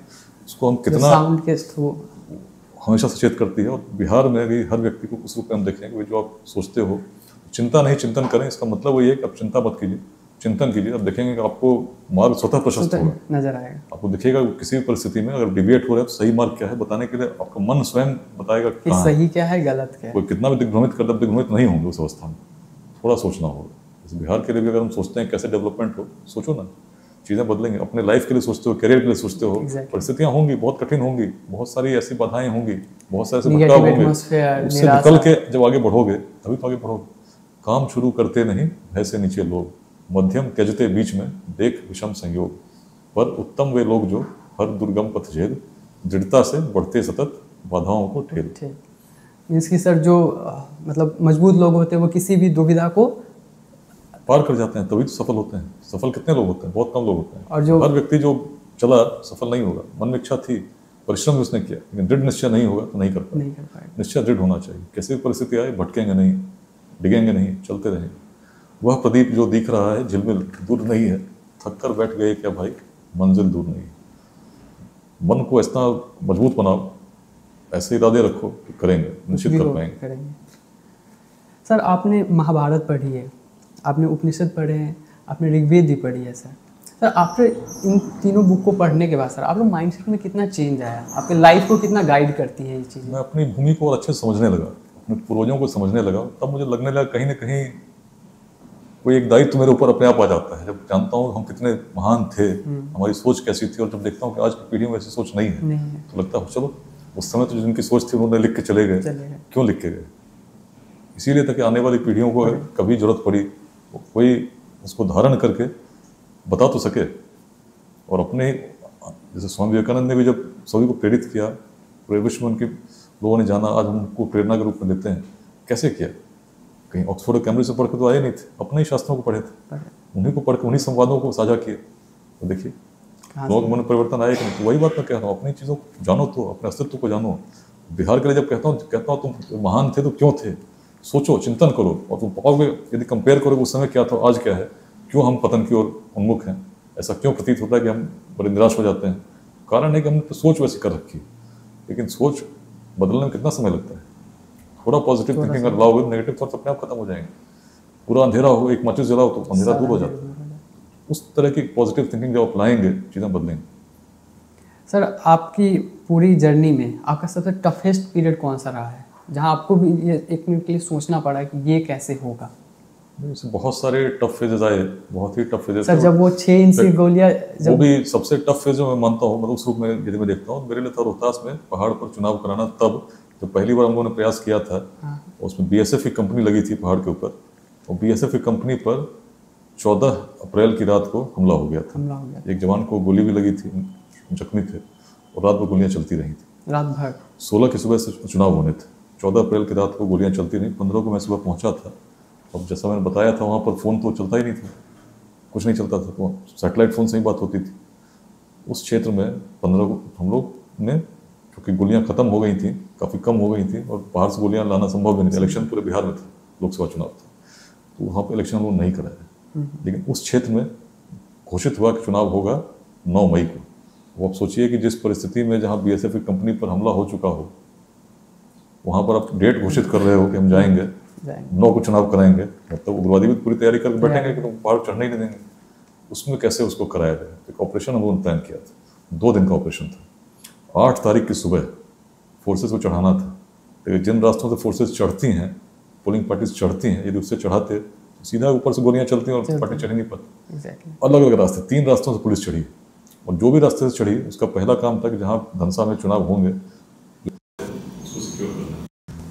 उसको हम कितना साउंड के थ्रू हमेशा सचेत करती है। और बिहार में भी हर व्यक्ति को उस रूप में हम देखेंगे कि जो आप सोचते हो, चिंता नहीं चिंतन करें, इसका मतलब वही है कि आप चिंता मत कीजिए, चिंतन कीजिए। अब देखेंगे कि आपको मार्ग स्वतः प्रशस्त होगा, नजर आएगा। आपको दिखेगा किसी भी परिस्थिति में अगर डिबेट हो रहा है तो सही मार्ग क्या है बताने के लिए आपका मन स्वयं बताएगा कि सही क्या है गलत क्या है। कोई कितना भी दिग्भ्रमित कर दे, दिग्भ्रमित नहीं होंगे उस अवस्था में। थोड़ा सोचना होगा। जैसे बिहार के लिए भी अगर हम सोचते हैं कैसे डेवलपमेंट हो, सोचो ना, चीज़ें बदलेंगे। अपने लाइफ के लिए सोचते हो, करियर के लिए सोचते हो, परिस्थितियाँ होंगी, बहुत कठिन होंगी, बहुत सारी ऐसी बाधाएं होंगी, बहुत सारे ऐसे भटकाव होंगे, उससे निकल के जब आगे बढ़ोगे तभी तो आगे बढ़ोगे। काम शुरू करते नहीं भय से नीचे लोग, मध्यम त्यजते बीच में देख विषम संयोग, पर उत्तम वे लोग जो हर दुर्गम पथ झेल, दृढ़ता से बढ़ते सतत बाधाओं को ठेल। मीन्स की सर जो मतलब मजबूत लोग होते हैं वो किसी भी दुविधा को पार कर जाते हैं, तभी तो सफल होते हैं। सफल कितने लोग होते हैं? बहुत कम लोग होते हैं। और जो हर व्यक्ति जो चला सफल नहीं होगा। मन में इच्छा थी, परिश्रम भी उसने किया, लेकिन दृढ़ निश्चय नहीं होगा तो नहीं कर पाएगा। निश्चय दृढ़ होना चाहिए। कैसी भी परिस्थिति आए भटकेंगे नहीं, डिगेंगे नहीं, चलते रहेंगे। वह प्रदीप जो दिख रहा है झिलमिल दूर नहीं है, थक कर बैठ गए क्या भाई, मंजिल दूर नहीं है। मन को ऐसा मजबूत बनाओ, ऐसे इरादे रखो कि करेंगे, निश्चित कर पाएंगे। सर आपने महाभारत पढ़ी है, आपने उपनिषद पढ़े हैं, आपने ऋग्वेद भी पढ़ी है। सर आफ्टर इन तीनों बुक को पढ़ने के बाद सर आपके माइंडसेट में कितना चेंज आया, आपके लाइफ को कितना गाइड करती है ये चीज़? मैं अपनी भूमि को और अच्छे से समझने लगा, अपने पूर्वजों को समझने लगा। तब मुझे लगने लगा कहीं ना कहीं कोई एक दायित्व मेरे ऊपर अपने आप आ जाता है। जब जानता हूँ हम कितने महान थे, हमारी सोच कैसी थी, और जब देखता हूँ कि आज की पीढ़ी में ऐसी सोच नहीं है, तो लगता है चलो उस समय तो जिनकी सोच थी उन्होंने लिख के चले गए, क्यों लिख के गए? इसीलिए ताकि आने वाली पीढ़ियों को कभी जरूरत पड़ी कोई उसको धारण करके बता तो सके। और अपने जैसे स्वामी विवेकानंद ने भी जब सभी को प्रेरित किया, पूरे विश्व में उनके लोगों ने जाना, आज हमको प्रेरणा के रूप में देते हैं। कैसे किया? कहीं ऑक्सफोर्ड और कैम्ब्रिज से पढ़ के तो आए नहीं थे, अपने ही शास्त्रों को पढ़े थे, उन्हीं को पढ़ के उन्हीं संवादों को साझा किए। तो देखिए लोग मन परिवर्तन आए कि नहीं। तो वही बात मैं कह रहा हूँ, अपनी चीज़ों को जानो, तो अपने अस्तित्व को जानो। बिहार के लिए जब कहता हूँ तुम महान थे तो क्यों थे, सोचो, चिंतन करो, और तुम पाओगे यदि कंपेयर करोगे उस समय क्या था आज क्या है, क्यों हम पतन की ओर उन्मुख हैं, ऐसा क्यों प्रतीत होता है कि हम बड़े निराश हो जाते हैं? कारण है कि हमने तो सोच वैसी कर रखी, लेकिन सोच बदलने में कितना समय लगता है। थोड़ा पॉजिटिव थिंकिंग अगर लाओगे, नेगेटिव थॉट्स अपने आप खत्म हो जाएंगे। पूरा अंधेरा हो, एक माचिस जलाओ तो अंधेरा दूर हो जाता है। उस तरह की पॉजिटिव थिंकिंग जब अपनाएंगे चीज़ें बदलेंगे। सर आपकी पूरी जर्नी में आपका सबसे टफेस्ट पीरियड कौन सा रहा है, जहां आपको भी ये एक मिनट के लिए सोचना पड़ा कि ये कैसे होगा? बहुत सारे टफ फेजेस आए, बहुत ही टफ फेजेस। सर जब वो 6 इंच की गोलियां, वो भी सबसे टफ फेज जो मैं मानता हूँ, मतलब उस रूप में यदि मैं देखता हूँ, मेरे लिए था रोहतास में पहाड़ पर चुनाव कराना। तब जब पहली बार हम लोगों ने प्रयास किया था, उसमें बीएसएफ की कंपनी लगी थी पहाड़ के ऊपर, और बीएसएफ की कंपनी पर 14 अप्रैल की रात को हमला हो गया था। एक जवान को गोली भी लगी थी, जख्मी थे, और रात भर गोलियां चलती रही थी। रात भर 16 की सुबह से चुनाव होने थे, 14 अप्रैल की रात को गोलियां चलती रही। 15 को मैं सुबह पहुंचा था। अब जैसा मैंने बताया था, वहाँ पर फ़ोन तो चलता ही नहीं था, कुछ नहीं चलता था, तो सैटेलाइट फ़ोन से ही बात होती थी। उस क्षेत्र में 15 को हम लोग ने, क्योंकि गोलियां ख़त्म हो गई थी, काफ़ी कम हो गई थी, और बाहर से गोलियां लाना संभव भी नहीं था। इलेक्शन पूरे बिहार में था, लोकसभा चुनाव था, तो वहाँ पर इलेक्शन हम लोग नहीं कराया। लेकिन उस क्षेत्र में घोषित हुआ कि चुनाव होगा 9 मई को। वो आप सोचिए कि जिस परिस्थिति में जहाँ बीएसएफ की कंपनी पर हमला हो चुका हो, वहाँ पर आप डेट घोषित कर रहे हो कि हम जाएंगे 9 को चुनाव कराएंगे, मतलब उग्रवादी भी पूरी तैयारी करके बैठेंगे कि तुम पहाड़ चढ़ने ही नहीं देंगे। उसमें कैसे उसको कराया जाए? एक ऑपरेशन हम लोगों ने प्लान किया था, 2 दिन का ऑपरेशन था। 8 तारीख की सुबह फोर्सेस को चढ़ाना था, लेकिन जिन रास्तों से फोर्सेस चढ़ती हैं, पोलिंग पार्टीज चढ़ती हैं, यदि उससे चढ़ाते तो सीधा ऊपर से गोलियां चलती हैं और पार्टी चढ़ नहीं पाती। अलग अलग रास्ते, 3 रास्तों से पुलिस चढ़ी, और जो भी रास्ते से चढ़ी उसका पहला काम था कि जहाँ धनसा में चुनाव होंगे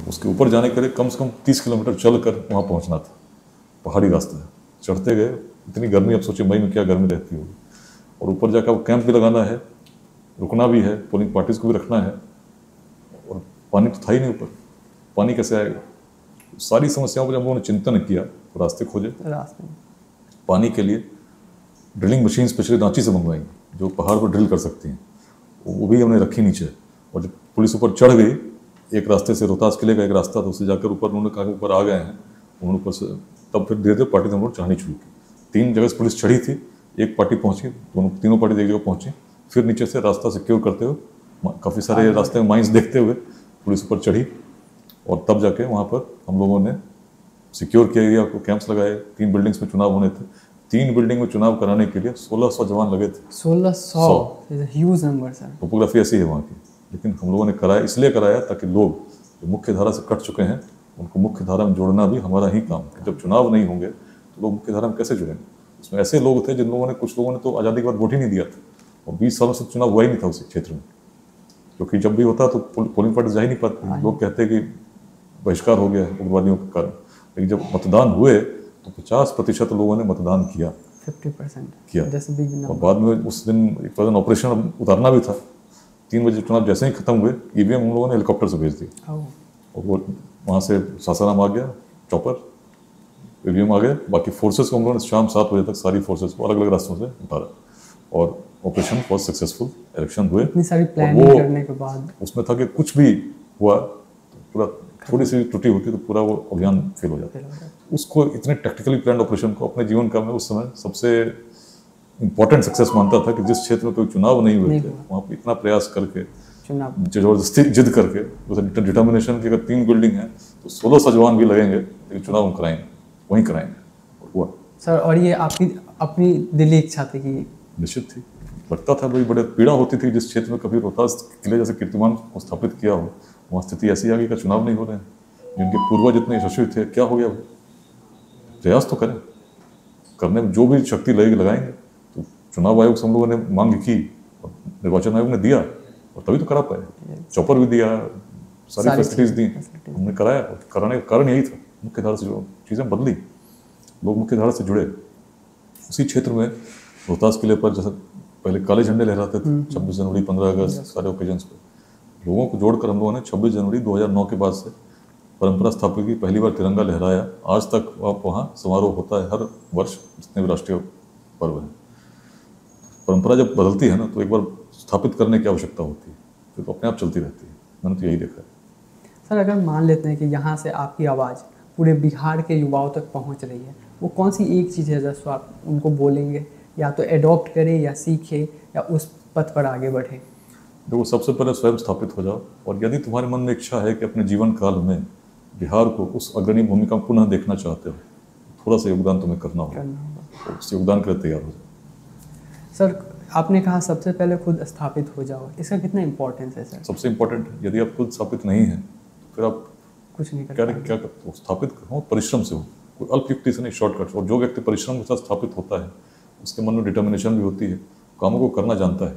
उसके ऊपर जाने के लिए कम से कम 30 किलोमीटर चलकर वहाँ पहुँचना था। पहाड़ी रास्ता है, चढ़ते गए, इतनी गर्मी, अब सोचिए मई में क्या गर्मी रहती होगी, और ऊपर जाकर कैंप भी लगाना है, रुकना भी है, पोलिंग पार्टीज को भी रखना है, और पानी तो था ही नहीं ऊपर, पानी कैसे आएगा? सारी समस्याओं पर जब हम लोगों ने चिंतन किया तो रास्ते खोजे। पानी के लिए ड्रिलिंग मशीन स्पेशली रांची से मंगवाई, जो पहाड़ पर ड्रिल कर सकती हैं, वो भी हमने रखी नीचे। और जब पुलिस ऊपर चढ़ गई, एक रास्ते से रोहतास किले का एक रास्ता था, उससे जाकर ऊपर उन्होंने कहा ऊपर आ गए हैं, उन्होंने ऊपर से तब फिर धीरे धीरे पार्टी हम लोग चढ़नी शुरू की। 3 जगह से पुलिस चढ़ी थी, एक पार्टी पहुंची, तीनों पार्टी एक जगह पहुंची, फिर नीचे से रास्ता सिक्योर करते हुए, काफ़ी सारे रास्ते में माइंस देखते हुए पुलिस ऊपर चढ़ी और तब जाके वहाँ पर हम लोगों ने सिक्योर किया एरिया को, कैंप्स लगाए। 3 बिल्डिंग्स में चुनाव होने थे। 3 बिल्डिंग में चुनाव कराने के लिए 1600 जवान लगे थे। 1600 ह्यूज नंबर सर। टोपोग्राफी ऐसी है वहाँ की, लेकिन हम लोगों ने कराया, इसलिए कराया ताकि लोग जो मुख्य धारा से कट चुके हैं उनको मुख्य धारा में जोड़ना भी हमारा ही काम है। जब चुनाव नहीं होंगे तो लोग मुख्य धारा में कैसे जुड़ेंगे? उसमें ऐसे लोग थे जिन लोगों ने, कुछ लोगों ने तो आज़ादी के बाद वोट ही नहीं दिया था और 20 सालों से चुनाव हुआ ही नहीं था उस क्षेत्र में, क्योंकि जब भी होता तो पोलिंग पार्टी जा ही नहीं पाती। लोग कहते कि बहिष्कार हो गया है उग्रवादियों के कारण, लेकिन जब मतदान हुए तो 50% लोगों ने मतदान किया, 50% किया। और बाद में उस दिन एक ऑपरेशन उतारना भी था। 3 बजे चुनाव जैसे ही खत्म हुए, ईवीएम हम लोगों ने हेलीकॉप्टर से भेज दिया और वो वहाँ से सासाराम आ गया चॉपर, ईवीएम आ गया। बाकी फोर्सेस को हम लोगों ने शाम 7 बजे तक सारी फोर्सेस को अलग अलग रास्तों से उतारा और ऑपरेशन वॉज सक्सेसफुल। इलेक्शन हुए। इतनी सारी प्लानिंग करने के बाद उसमें था कि कुछ भी हुआ तो पूरा, थोड़ी सी त्रुटि होती तो पूरा वो अभियान फेल हो जाता। उसको इतने टेक्निकली प्लान ऑपरेशन को अपने जीवन का मैं उस समय सबसे इम्पोर्टेंट सक्सेस मानता था कि जिस क्षेत्र में कोई चुनाव नहीं हुए थे वहाँ पर इतना प्रयास करके, जबरदस्ती जिद करके, डिटर्मिनेशन की, अगर 3 बिल्डिंग है तो 1600 जवान भी लगेंगे लेकिन चुनाव हम कराएंगे, वहीं कराएंगे। और हुआ सर। और ये आपकी अपनी दिली इच्छा थी कि? निश्चित थी। लगता था भाई, बड़े पीड़ा होती थी जिस क्षेत्र में कभी रोहतास किले जैसे कीर्तिमान को स्थापित किया हो, वहाँ स्थिति ऐसी आ गई कि चुनाव नहीं हो रहे हैं। जिनके पूर्वज इतने यशस्वी थे, क्या हो गया? प्रयास तो करें, करने में जो भी शक्ति लगेगी लगाएंगे। तो चुनाव आयोग से हम लोगों ने मांग की और निर्वाचन आयोग ने दिया और तभी तो करा पाए। चॉपर भी दिया, सारी फैसिलिटीज दी, हमने कराया। और कराने का कारण यही था, मुख्य धारा से जो चीज़ें बदली, लोग मुख्य धारा से जुड़े। उसी क्षेत्र में रोहतास किले पर जैसे पहले काले झंडे लहराते थे, 26 जनवरी 15 अगस्त सारे ओकेजन्स पे, लोगों को जोड़कर हम लोगों ने 26 जनवरी 2009 के बाद से परंपरा स्थापित की। पहली बार तिरंगा लहराया। आज तक वहाँ समारोह होता है हर वर्ष, जितने भी राष्ट्रीय पर्व हैं। परंपरा जब बदलती है ना तो एक बार स्थापित करने की आवश्यकता होती है, फिर तो अपने आप चलती रहती है। मैंने तो यही देखा है। सर, अगर मान लेते हैं कि यहाँ से आपकी आवाज़ पूरे बिहार के युवाओं तक पहुँच रही है, वो कौन सी एक चीज़ है जो आप उनको बोलेंगे, या तो एडॉप्ट करें या सीखें या उस पथ पर आगे बढ़े? देखो, सबसे पहले स्वयं स्थापित हो जाओ, और यदि तुम्हारे मन में इच्छा है कि अपने जीवन काल में बिहार को उस अग्रणी भूमिका में पुनः देखना चाहते हो, थोड़ा सा योगदान तुम्हें करना होगा, तो उस योगदान के लिए तैयार हो जाओ। सर, आपने कहा सबसे पहले खुद स्थापित हो जाओ, इसका कितना इम्पोर्टेंस है सर? सबसे इम्पोर्टेंट, यदि आप खुद स्थापित नहीं हैं फिर आप कुछ नहीं क्या करते हो? स्थापित हो परिश्रम से हो, कोई अल्पयुक्ति से नहीं, शॉर्टकट। और जो व्यक्ति परिश्रम के साथ स्थापित होता है उसके मन में डिटर्मिनेशन भी होती है, कामों को करना जानता है।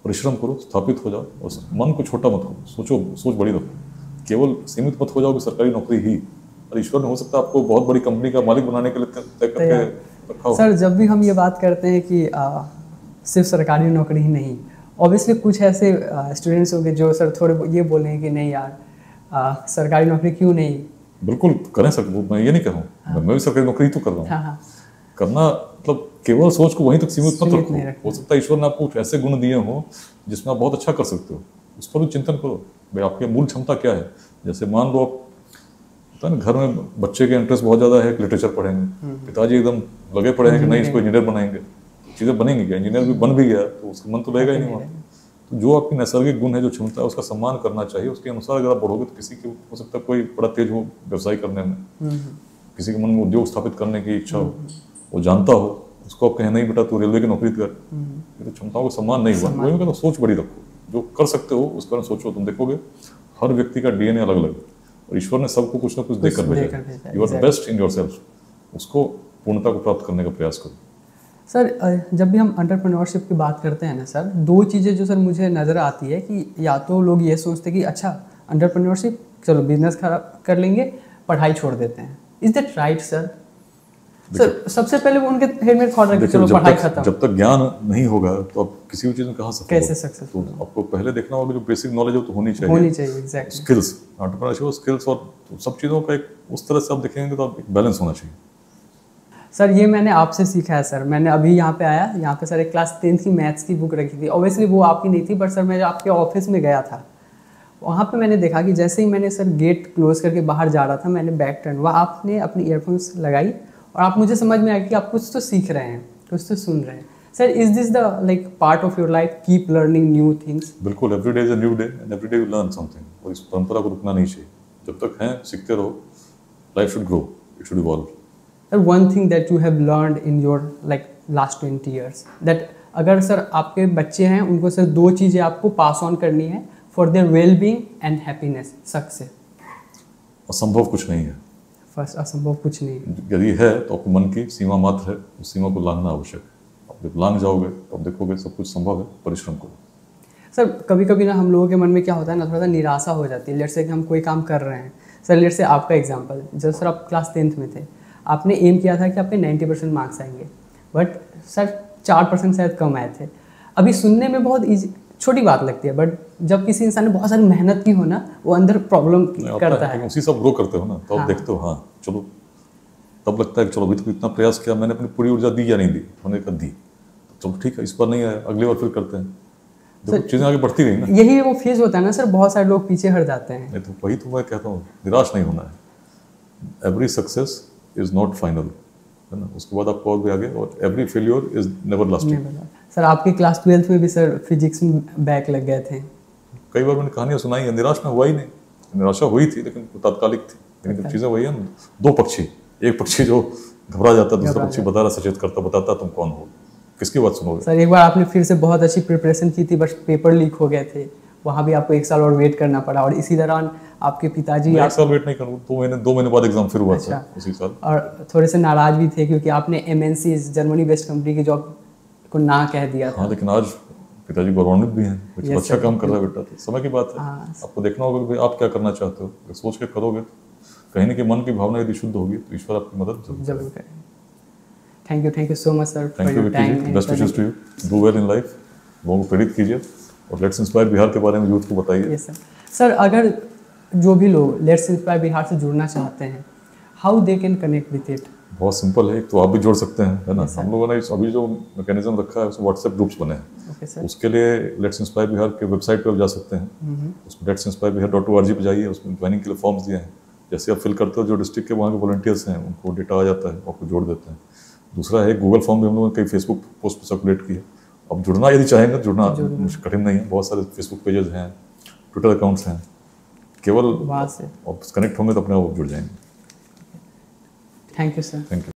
परिश्रम करो, स्थापित हो जाओ, और मन को छोटा मत करो, सोच बड़ी रखो। केवल सीमित मत हो जाओ कि सरकारी नौकरी ही, और ईश्वर ने हो सकता है आपको बहुत बड़ी कंपनी का मालिक बनाने के लिए तय करके रखा हो। सर, जब भी हम ये बात करते हैं कि सिर्फ सरकारी नौकरी ही नहीं, ऑब्वियसली कुछ ऐसे स्टूडेंट्स होंगे जो सर थोड़े ये बोल रहे हैं कि नहीं यार, सरकारी नौकरी क्यों नहीं? बिल्कुल करें सर, मैं ये नहीं कर रहा हूँ, मैं भी सरकारी नौकरी ही तो कर रहा हूँ। करना मतलब केवल सोच को वहीं तक सीमित मत रखो। हो सकता है ईश्वर ने आपको ऐसे गुण दिए हो जिसमें आप बहुत अच्छा कर सकते हो, उस पर भी चिंतन करो भाई आपकी मूल क्षमता क्या है। जैसे मान लो आप पता है ना, घर में बच्चे के इंटरेस्ट बहुत ज़्यादा है कि लिटरेचर पढ़ेंगे, पिताजी एकदम लगे पड़े हैं कि नहीं इसको इंजीनियर बनाएंगे, चीज़ें बनेंगी क्या? इंजीनियर भी बन भी गया तो उसका मन तो रहेगा ही नहीं वहाँ। तो जो आपकी नैसर्गिक गुण है, जो क्षमता है, उसका सम्मान करना चाहिए। उसके अनुसार अगर आप बढ़ोगे तो किसी की हो सकता है कोई बड़ा तेज हो व्यवसाय करने में, किसी के मन में उद्योग स्थापित करने की इच्छा हो, वो जानता हो, उसको आप कहें नहीं बेटा तू रेलवे की नौकरी कर, तो क्षमताओं का सम्मान नहीं हुआ। वही कहता सोच बड़ी रखो, जो कर सकते हो उस कारण सोचो। तुम देखोगे हर व्यक्ति का डीएनए अलग अलग है और ईश्वर ने सबको कुछ ना कुछ देकर भेजा है। You are best in yourself, उसको पूर्णता को प्राप्त करने का प्रयास करो। सर, जब भी हम एंटरप्रेन्योरशिप की बात करते हैं ना सर, दो चीज़ें जो सर मुझे नज़र आती है कि या तो लोग ये सोचते हैं कि अच्छा एंटरप्रेन्योरशिप, चलो बिजनेस कर लेंगे, पढ़ाई छोड़ देते हैं। Is that right sir? Sir, सबसे पहले वो उनके हेड में थॉट रखते चलो पढ़ाई खत्म। जब तक ज्ञान नहीं होगा तो आप किसी भी चीज़ में कहाँ कैसे सक्सेसफुल? तो आपको पहले देखना होगा जो बेसिक नॉलेज हो तो होनी चाहिए। एग्जैक्टली। स्किल्स, एंटरप्रेन्योरशिप स्किल्स और सब चीज़ों का एक उस तरह से आप देखेंगे तो आप बैलेंस होना चाहिए। सर, ये मैंने आपसे सीखा है सर। मैंने अभी यहाँ पे आया, यहाँ पे सर एक क्लास 10th की मैथ्स की बुक रखी थी। ऑब्वियसली वो आपकी नहीं थी, बट सर मैं आपके ऑफिस में गया था, वहाँ पे मैंने देखा कि जैसे ही मैंने सर गेट क्लोज करके बाहर जा रहा था, मैंने बैक टर्न हुआ, आपने अपनी ईयरफोन्स लगाई और आप, मुझे समझ में आया कि आप कुछ तो सीख रहे हैं, कुछ तो सुन रहे हैं। Sir, is this the like part of your life, keep learning new things? बिल्कुल, every day is a new day and every day you learn something. और इस परंपरा को रुकना नहीं चाहिए। जब तक हैं सीखते रहो, life should grow, it should evolve. Sir one thing that you have learned in your like last 20 years that अगर सर आपके बच्चे हैं उनको सर 2 चीज़ें आपको पास ऑन करनी है for their well being and happiness, success. असंभव कुछ नहीं है। फर्स्ट, असंभव कुछ नहीं है। यदि है तो आपके मन की सीमा मात्र है, उस सीमा को लांघना आवश्यक है। आप जब लांघ जाओगे तो आप देखोगे सब कुछ संभव है, परिश्रम करो। सर कभी कभी ना हम लोगों के मन में क्या होता है ना, थोड़ा सा निराशा हो जाती है। लेट से कि हम कोई काम कर रहे हैं, सर लेट से आपका एग्जांपल, जब सर आप क्लास 10th में थे, आपने एम किया था कि आपके 90% मार्क्स आएंगे, बट सर 4% शायद कम आए थे। अभी सुनने में बहुत ईजी, छोटी बात लगती है, बट जब किसी इंसान ने बहुत सारी मेहनत की हो ना, वो अंदर प्रॉब्लम करता है। उसी सब ग्रो करते हो ना, तो आप देखते हो हाँ चलो, तब लगता है कि चलो अभी तो इतना प्रयास किया, मैंने अपनी पूरी ऊर्जा दी या नहीं दी, मैंने कहा दी, तो चलो ठीक है, इस बार नहीं आया, अगली बार फिर करते हैं। देखो चीज़ें आगे बढ़ती गई ना। यही वो फेज होता है ना सर, बहुत सारे लोग पीछे हट जाते हैं। नहीं तो वही तो मैं कहता हूँ, निराश नहीं होना है। Every success is not final, है ना, उसके बाद आपको और भी आगे, और every failure is never lasting. Sir आपके क्लास 12th में भी सर फिजिक्स में बैक लग गए थे। कई बार मैंने कहानियां सुनाई है, निराश में हुआ ही नहीं। निराशा हुई थी लेकिन तात्कालिक थी। लेकिन चीज़ें वही है, 2 पक्षी, एक पक्षी जो घबरा जाता, दूसरा पक्षी बता रहा, सचेत करता, बताता तुम कौन हो, किसकी बात सुनोगे। सर एक बार आपने फिर से बहुत अच्छी प्रिपरेशन की थी, बस पेपर लीक हो गए थे, वहाँ भी आपको 1 साल और वेट करना पड़ा, और इसी दौरान आपके पिताजी 1 साल वेट नहीं करूँ, 2 महीने बाद एग्जाम फिर हुआ था उसी साल। और थोड़े से नाराज भी थे क्योंकि आपने MNC जर्मनी बेस्ड कंपनी की जॉब को ना कह दिया था। हाँ, लेकिन आज पिताजी गौरवान्वित भी हैं, कुछ अच्छा काम कर रहा है बेटा, तो समय की बात है। आपको देखना होगा कि आप क्या करना चाहते हो, सोच के करोगे, कहीं ना कहीं मन की भावना यदि शुद्ध होगी तो ईश्वर आपकी मदद जरूर करेगा। Thank you so much sir. Thank you Vicky ji, best wishes to you, do well in life, लोगों को प्रेरित कीजिए और लेट्स इंस्पायर बिहार के बारे में यूथ को बताइए। Yes sir. अगर जो भी लोग लेट्स इंस्पायर बिहार से जुड़ना चाहते हैं, how they can connect with it? बहुत सिंपल है, तो आप भी जोड़ सकते हैं, है ना। हम लोगों ने अभी जो मैकेनिज्म रखा है उसमें व्हाट्सएप ग्रुप्स बने हैं। उसके लिए लेट्स इंस्पायर बिहार के वेबसाइट पर जा सकते हैं, उसमें letsinspireBihar.org पे जाइए, उसमें ज्वाइनिंग के लिए फॉर्म्स दिए हैं। जैसे आप फिल करते हो, जो डिस्ट्रिक्ट के वहाँ के वॉलंटियर्स हैं उनको डेटा आ जाता है, आपको जोड़ देते हैं। दूसरा है गूगल फॉर्म भी हम लोगों ने कई फेसबुक पोस्ट पर सर्कुलेट की है। अब जुड़ना यदि चाहेंगे, जुड़ना कठिन नहीं है, बहुत सारे फेसबुक पेजेस हैं, ट्विटर अकाउंट्स हैं, केवल वहाँ से आप कनेक्ट होंगे तो अपने आप जुड़ जाएंगे। Thank you sir. Thank you.